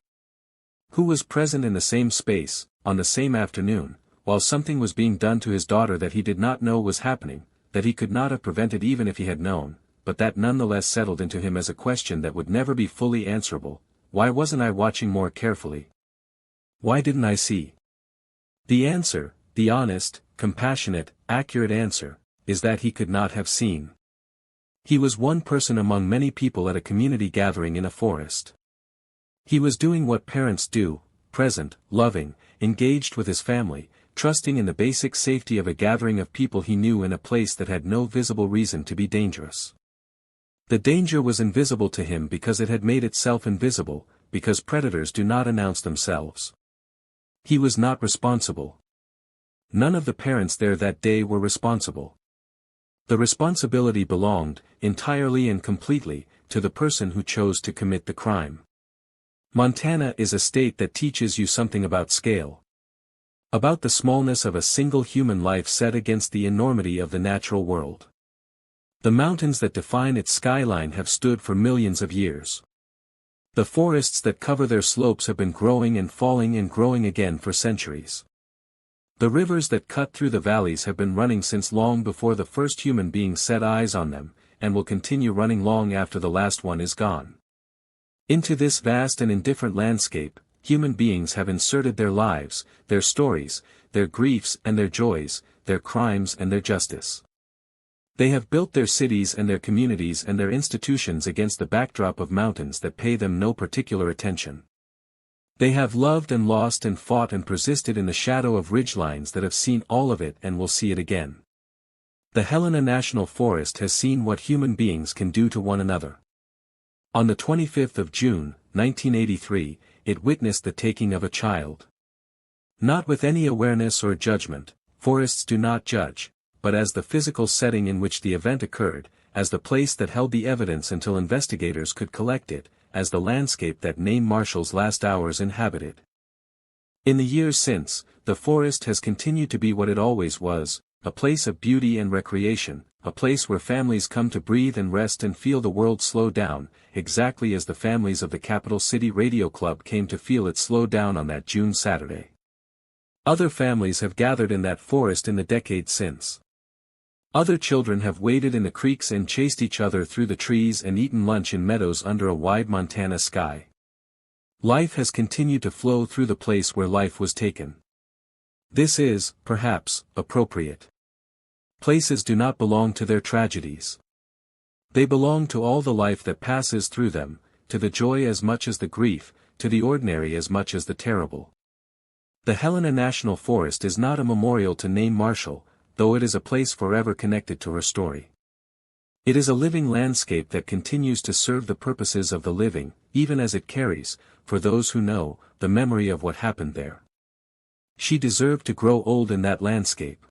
Who was present in the same space, on the same afternoon, while something was being done to his daughter that he did not know was happening, that he could not have prevented even if he had known, but that nonetheless settled into him as a question that would never be fully answerable: why wasn't I watching more carefully? Why didn't I see? The answer, the honest, compassionate, accurate answer, is that he could not have seen. He was one person among many people at a community gathering in a forest. He was doing what parents do, present, loving, engaged with his family, trusting in the basic safety of a gathering of people he knew in a place that had no visible reason to be dangerous. The danger was invisible to him because it had made itself invisible, because predators do not announce themselves. He was not responsible. None of the parents there that day were responsible. The responsibility belonged, entirely and completely, to the person who chose to commit the crime. Montana is a state that teaches you something about scale. About the smallness of a single human life set against the enormity of the natural world. The mountains that define its skyline have stood for millions of years. The forests that cover their slopes have been growing and falling and growing again for centuries. The rivers that cut through the valleys have been running since long before the first human being set eyes on them, and will continue running long after the last one is gone. Into this vast and indifferent landscape, human beings have inserted their lives, their stories, their griefs and their joys, their crimes and their justice. They have built their cities and their communities and their institutions against the backdrop of mountains that pay them no particular attention. They have loved and lost and fought and persisted in the shadow of ridgelines that have seen all of it and will see it again. The Helena National Forest has seen what human beings can do to one another. On the 25th of June, 1983, it witnessed the taking of a child. Not with any awareness or judgment, forests do not judge, but as the physical setting in which the event occurred, as the place that held the evidence until investigators could collect it, as the landscape that Nain Marshall's last hours inhabited. In the years since, the forest has continued to be what it always was, a place of beauty and recreation, a place where families come to breathe and rest and feel the world slow down, exactly as the families of the Capital City Radio Club came to feel it slow down on that June Saturday. Other families have gathered in that forest in the decades since. Other children have waded in the creeks and chased each other through the trees and eaten lunch in meadows under a wide Montana sky. Life has continued to flow through the place where life was taken. This is, perhaps, appropriate. Places do not belong to their tragedies. They belong to all the life that passes through them, to the joy as much as the grief, to the ordinary as much as the terrible. The Helena National Forest is not a memorial to NYLEEN Marshall, though it is a place forever connected to her story. It is a living landscape that continues to serve the purposes of the living, even as it carries, for those who know, the memory of what happened there. She deserved to grow old in that landscape.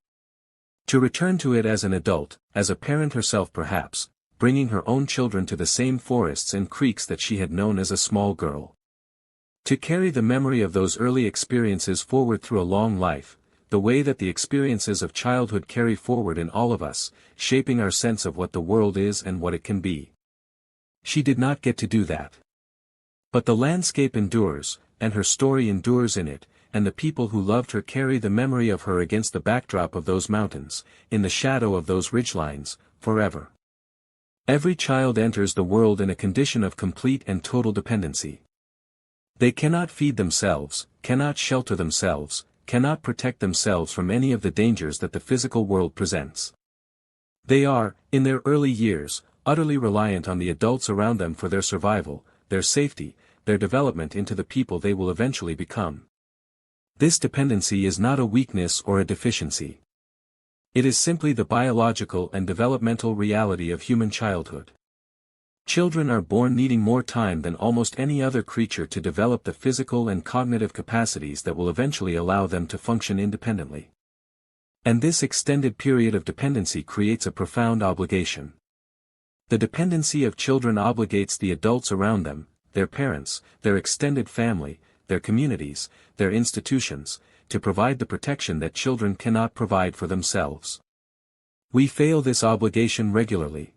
To return to it as an adult, as a parent herself perhaps, bringing her own children to the same forests and creeks that she had known as a small girl. To carry the memory of those early experiences forward through a long life, the way that the experiences of childhood carry forward in all of us, shaping our sense of what the world is and what it can be. She did not get to do that. But the landscape endures, and her story endures in it, and the people who loved her carry the memory of her against the backdrop of those mountains, in the shadow of those ridgelines, forever. Every child enters the world in a condition of complete and total dependency. They cannot feed themselves, cannot shelter themselves, cannot protect themselves from any of the dangers that the physical world presents. They are, in their early years, utterly reliant on the adults around them for their survival, their safety, their development into the people they will eventually become. This dependency is not a weakness or a deficiency. It is simply the biological and developmental reality of human childhood. Children are born needing more time than almost any other creature to develop the physical and cognitive capacities that will eventually allow them to function independently. And this extended period of dependency creates a profound obligation. The dependency of children obligates the adults around them, their parents, their extended family, their communities, their institutions, to provide the protection that children cannot provide for themselves. We fail this obligation regularly.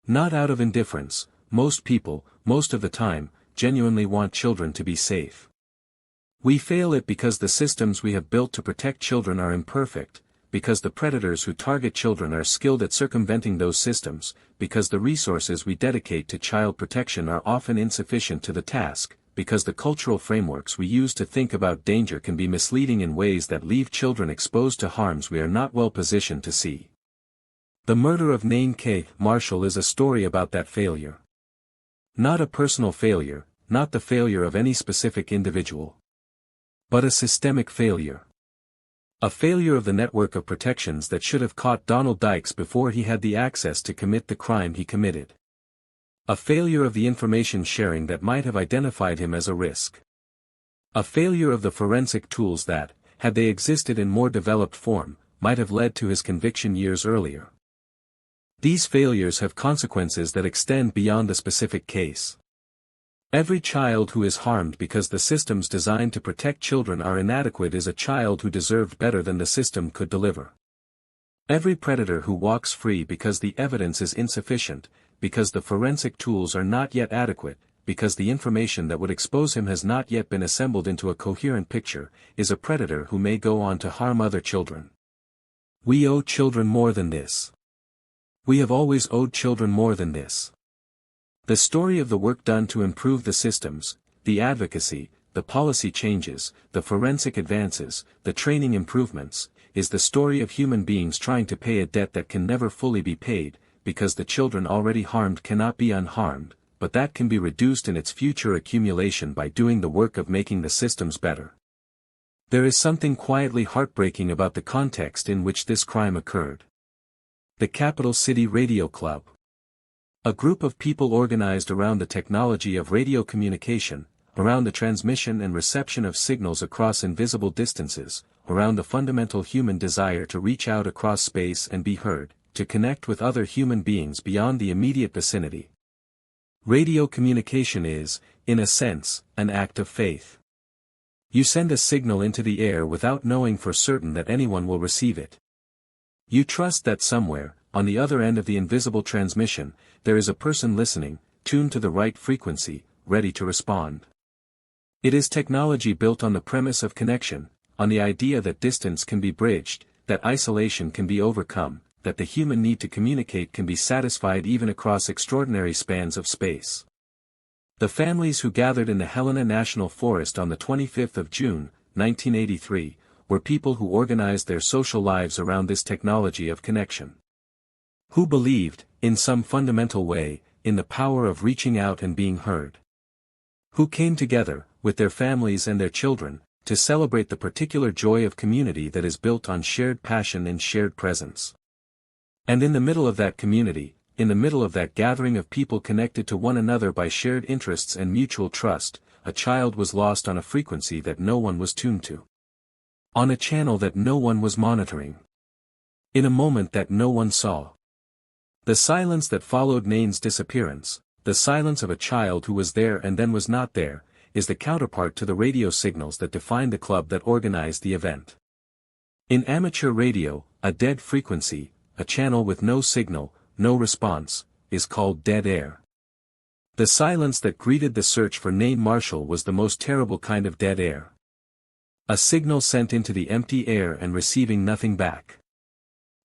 Not out of indifference, most people, most of the time, genuinely want children to be safe. We fail it because the systems we have built to protect children are imperfect, because the predators who target children are skilled at circumventing those systems, because the resources we dedicate to child protection are often insufficient to the task, because the cultural frameworks we use to think about danger can be misleading in ways that leave children exposed to harms we are not well positioned to see. The murder of NYLEEN K. Marshall is a story about that failure. Not a personal failure, not the failure of any specific individual. But a systemic failure. A failure of the network of protections that should have caught Donald Dykes before he had the access to commit the crime he committed. A failure of the information sharing that might have identified him as a risk. A failure of the forensic tools that, had they existed in more developed form, might have led to his conviction years earlier. These failures have consequences that extend beyond the specific case. Every child who is harmed because the systems designed to protect children are inadequate is a child who deserved better than the system could deliver. Every predator who walks free because the evidence is insufficient, because the forensic tools are not yet adequate, because the information that would expose him has not yet been assembled into a coherent picture, is a predator who may go on to harm other children. We owe children more than this. We have always owed children more than this. The story of the work done to improve the systems, the advocacy, the policy changes, the forensic advances, the training improvements, is the story of human beings trying to pay a debt that can never fully be paid, because the children already harmed cannot be unharmed, but that can be reduced in its future accumulation by doing the work of making the systems better. There is something quietly heartbreaking about the context in which this crime occurred. The Capital City Radio Club. A group of people organized around the technology of radio communication, around the transmission and reception of signals across invisible distances, around the fundamental human desire to reach out across space and be heard, to connect with other human beings beyond the immediate vicinity. Radio communication is, in a sense, an act of faith. You send a signal into the air without knowing for certain that anyone will receive it. You trust that somewhere, on the other end of the invisible transmission, there is a person listening, tuned to the right frequency, ready to respond. It is technology built on the premise of connection, on the idea that distance can be bridged, that isolation can be overcome, that the human need to communicate can be satisfied even across extraordinary spans of space. The families who gathered in the Helena National Forest on the 25th of June, 1983, were people who organized their social lives around this technology of connection. Who believed, in some fundamental way, in the power of reaching out and being heard. Who came together, with their families and their children, to celebrate the particular joy of community that is built on shared passion and shared presence. And in the middle of that community, in the middle of that gathering of people connected to one another by shared interests and mutual trust, a child was lost on a frequency that no one was tuned to. On a channel that no one was monitoring. In a moment that no one saw. The silence that followed Nain's disappearance, the silence of a child who was there and then was not there, is the counterpart to the radio signals that defined the club that organized the event. In amateur radio, a dead frequency, a channel with no signal, no response, is called dead air. The silence that greeted the search for Nain Marshall was the most terrible kind of dead air. A signal sent into the empty air and receiving nothing back.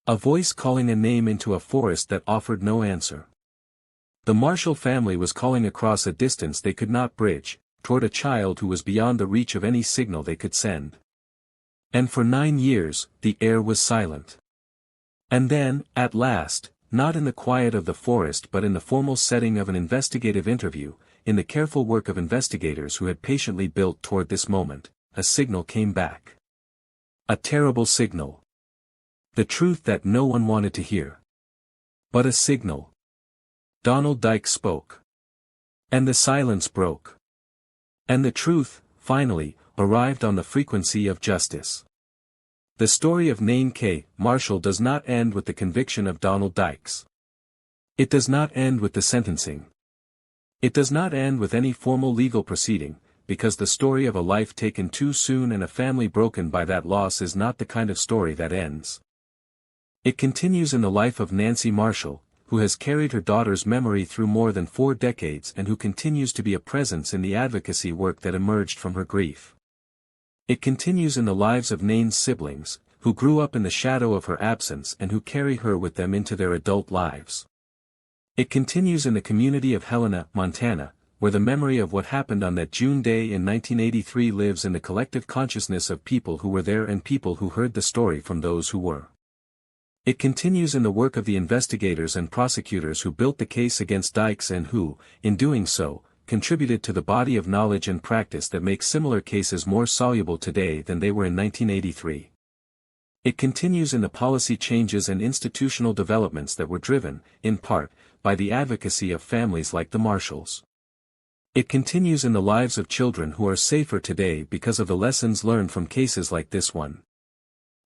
A voice calling a name into a forest that offered no answer. The Marshall family was calling across a distance they could not bridge, toward a child who was beyond the reach of any signal they could send. And for 9 years, the air was silent. And then, at last, not in the quiet of the forest but in the formal setting of an investigative interview, in the careful work of investigators who had patiently built toward this moment, a signal came back. A terrible signal. The truth that no one wanted to hear. But a signal. Donald Dykes spoke. And the silence broke. And the truth, finally, arrived on the frequency of justice. The story of Nain K. Marshall does not end with the conviction of Donald Dykes. It does not end with the sentencing. It does not end with any formal legal proceeding, because the story of a life taken too soon and a family broken by that loss is not the kind of story that ends. It continues in the life of Nancy Marshall, who has carried her daughter's memory through more than 4 decades and who continues to be a presence in the advocacy work that emerged from her grief. It continues in the lives of Nain's siblings, who grew up in the shadow of her absence and who carry her with them into their adult lives. It continues in the community of Helena, Montana, where the memory of what happened on that June day in 1983 lives in the collective consciousness of people who were there and people who heard the story from those who were. It continues in the work of the investigators and prosecutors who built the case against Dykes and who, in doing so, contributed to the body of knowledge and practice that makes similar cases more soluble today than they were in 1983. It continues in the policy changes and institutional developments that were driven, in part, by the advocacy of families like the Marshalls. It continues in the lives of children who are safer today because of the lessons learned from cases like this one.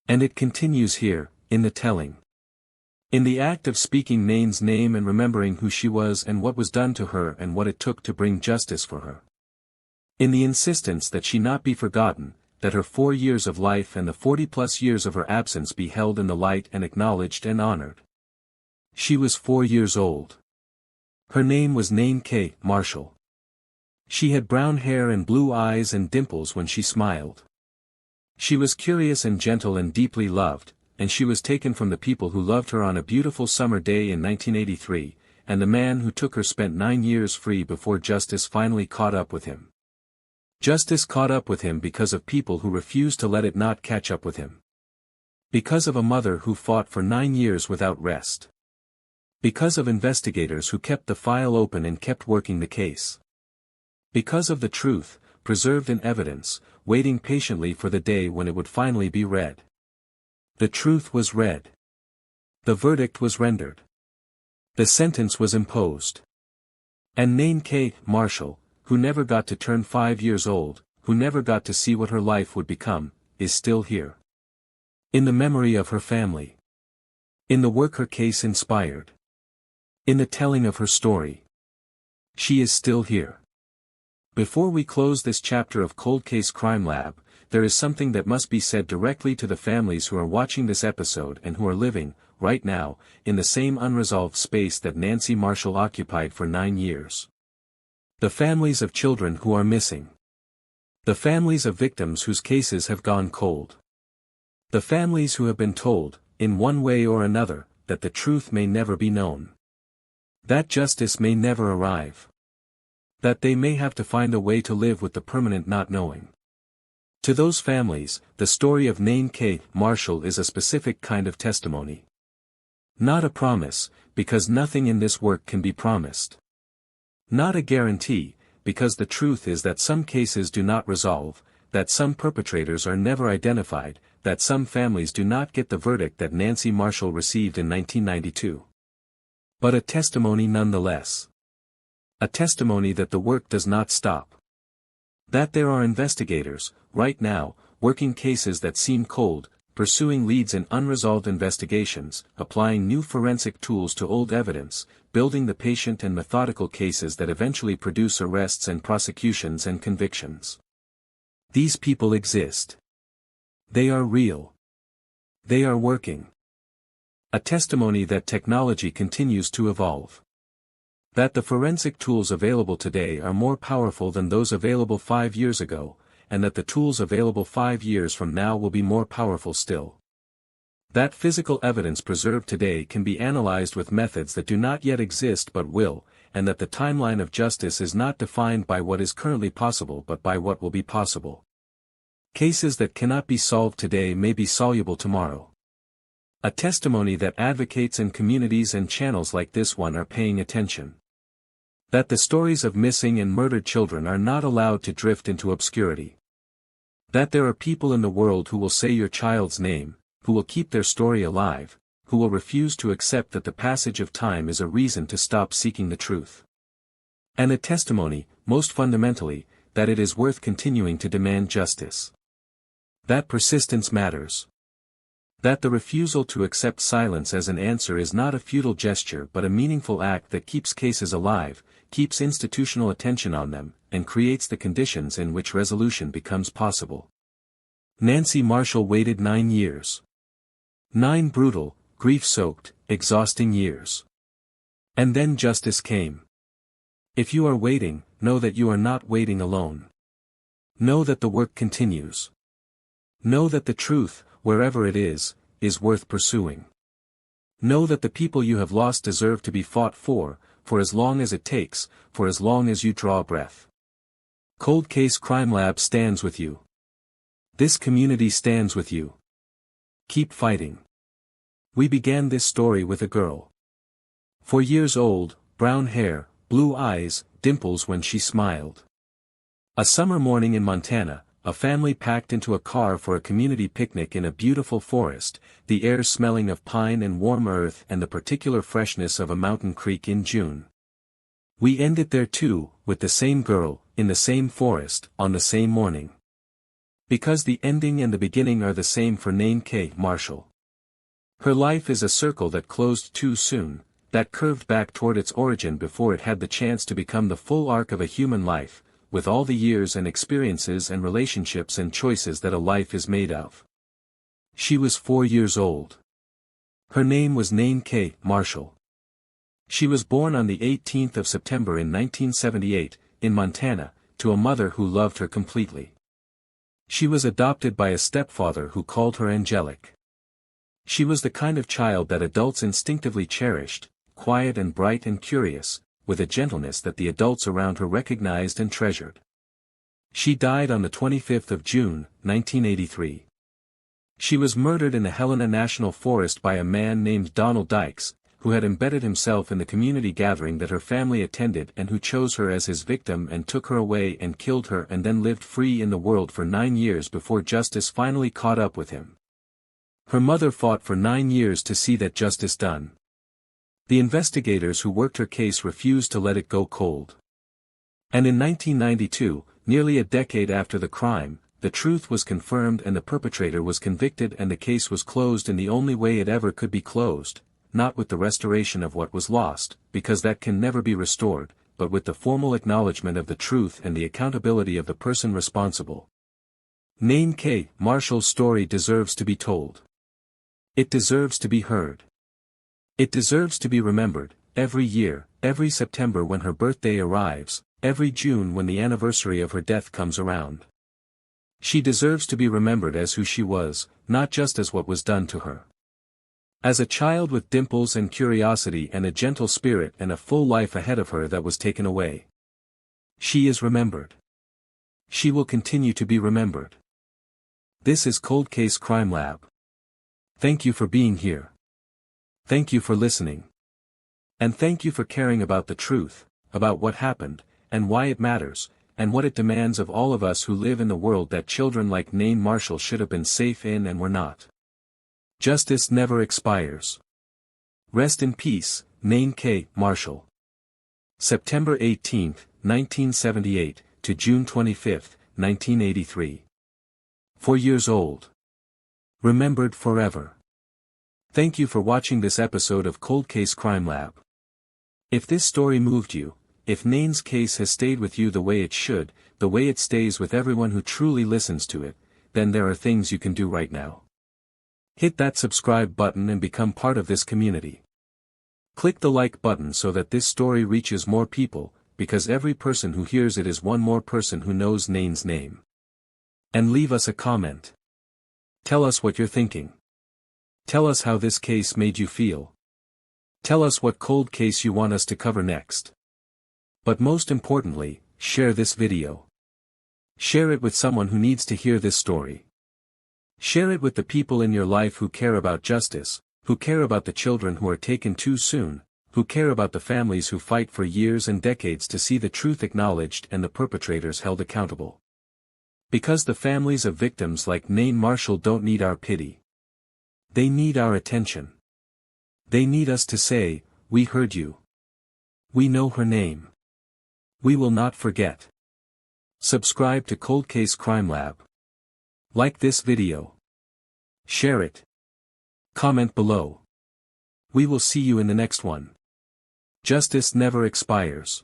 And it continues here, in the telling. In the act of speaking Nain's name and remembering who she was and what was done to her and what it took to bring justice for her. In the insistence that she not be forgotten, that her 4 years of life and the 40+ years of her absence be held in the light and acknowledged and honored. She was 4 years old. Her name was Nain K. Marshall. She had brown hair and blue eyes and dimples when she smiled. She was curious and gentle and deeply loved, and she was taken from the people who loved her on a beautiful summer day in 1983, and the man who took her spent 9 years free before justice finally caught up with him. Justice caught up with him because of people who refused to let it not catch up with him. Because of a mother who fought for 9 years without rest. Because of investigators who kept the file open and kept working the case. Because of the truth, preserved in evidence, waiting patiently for the day when it would finally be read. The truth was read. The verdict was rendered. The sentence was imposed. And Nain K. Marshall, who never got to turn 5 years old, who never got to see what her life would become, is still here. In the memory of her family. In the work her case inspired. In the telling of her story. She is still here. Before we close this chapter of Coldcase Crimelab, there is something that must be said directly to the families who are watching this episode and who are living, right now, in the same unresolved space that Nancy Marshall occupied for 9 years. The families of children who are missing. The families of victims whose cases have gone cold. The families who have been told, in one way or another, that the truth may never be known. That justice may never arrive. That they may have to find a way to live with the permanent not knowing. To those families, the story of NYLEEN K. Marshall is a specific kind of testimony. Not a promise, because nothing in this work can be promised. Not a guarantee, because the truth is that some cases do not resolve, that some perpetrators are never identified, that some families do not get the verdict that Nancy Marshall received in 1992. But a testimony nonetheless. A testimony that the work does not stop. That there are investigators, right now, working cases that seem cold, pursuing leads in unresolved investigations, applying new forensic tools to old evidence, building the patient and methodical cases that eventually produce arrests and prosecutions and convictions. These people exist. They are real. They are working. A testimony that technology continues to evolve. That the forensic tools available today are more powerful than those available 5 years ago, and that the tools available 5 years from now will be more powerful still. That physical evidence preserved today can be analyzed with methods that do not yet exist but will, and that the timeline of justice is not defined by what is currently possible but by what will be possible. Cases that cannot be solved today may be soluble tomorrow. A testimony that advocates and communities and channels like this one are paying attention. That the stories of missing and murdered children are not allowed to drift into obscurity. That there are people in the world who will say your child's name, who will keep their story alive, who will refuse to accept that the passage of time is a reason to stop seeking the truth. And a testimony, most fundamentally, that it is worth continuing to demand justice. That persistence matters. That the refusal to accept silence as an answer is not a futile gesture but a meaningful act that keeps cases alive, keeps institutional attention on them, and creates the conditions in which resolution becomes possible. Nancy Marshall waited 9 years. 9 brutal, grief-soaked, exhausting years. And then justice came. If you are waiting, know that you are not waiting alone. Know that the work continues. Know that the truth, wherever it is worth pursuing. Know that the people you have lost deserve to be fought for as long as it takes, for as long as you draw breath. Coldcase Crimelab stands with you. This community stands with you. Keep fighting. We began this story with a girl. 4 years old, brown hair, blue eyes, dimples when she smiled. A summer morning in Montana, a family packed into a car for a community picnic in a beautiful forest, the air smelling of pine and warm earth and the particular freshness of a mountain creek in June. We ended there too, with the same girl, in the same forest, on the same morning. Because the ending and the beginning are the same for NYLEEN K. Marshall. Her life is a circle that closed too soon, that curved back toward its origin before it had the chance to become the full arc of a human life, with all the years and experiences and relationships and choices that a life is made of. She was 4 years old. Her name was NYLEEN K. Marshall. She was born on the 18th of September in 1978, in Montana, to a mother who loved her completely. She was adopted by a stepfather who called her angelic. She was the kind of child that adults instinctively cherished, quiet and bright and curious, with a gentleness that the adults around her recognized and treasured. She died on the 25th of June, 1983. She was murdered in the Helena National Forest by a man named Donald Dykes, who had embedded himself in the community gathering that her family attended and who chose her as his victim and took her away and killed her and then lived free in the world for 9 years before justice finally caught up with him. Her mother fought for 9 years to see that justice done. The investigators who worked her case refused to let it go cold. And in 1992, nearly a decade after the crime, the truth was confirmed and the perpetrator was convicted and the case was closed in the only way it ever could be closed, not with the restoration of what was lost, because that can never be restored, but with the formal acknowledgement of the truth and the accountability of the person responsible. NYLEEN K. Marshall's story deserves to be told. It deserves to be heard. It deserves to be remembered, every year, every September when her birthday arrives, every June when the anniversary of her death comes around. She deserves to be remembered as who she was, not just as what was done to her. As a child with dimples and curiosity and a gentle spirit and a full life ahead of her that was taken away. She is remembered. She will continue to be remembered. This is Coldcase Crimelab. Thank you for being here. Thank you for listening. And thank you for caring about the truth, about what happened, and why it matters, and what it demands of all of us who live in the world that children like NYLEEN Marshall should have been safe in and were not. Justice never expires. Rest in peace, NYLEEN K. Marshall. September 18, 1978, to June 25, 1983. 4 years old. Remembered forever. Thank you for watching this episode of Coldcase Crimelab. If this story moved you, if NYLEEN's case has stayed with you the way it should, the way it stays with everyone who truly listens to it, then there are things you can do right now. Hit that subscribe button and become part of this community. Click the like button so that this story reaches more people, because every person who hears it is one more person who knows NYLEEN's name. And leave us a comment. Tell us what you're thinking. Tell us how this case made you feel. Tell us what cold case you want us to cover next. But most importantly, share this video. Share it with someone who needs to hear this story. Share it with the people in your life who care about justice, who care about the children who are taken too soon, who care about the families who fight for years and decades to see the truth acknowledged and the perpetrators held accountable. Because the families of victims like NYLEEN Marshall don't need our pity. They need our attention. They need us to say, "We heard you. We know her name. We will not forget." Subscribe to Coldcase Crimelab. Like this video. Share it. Comment below. We will see you in the next one. Justice never expires.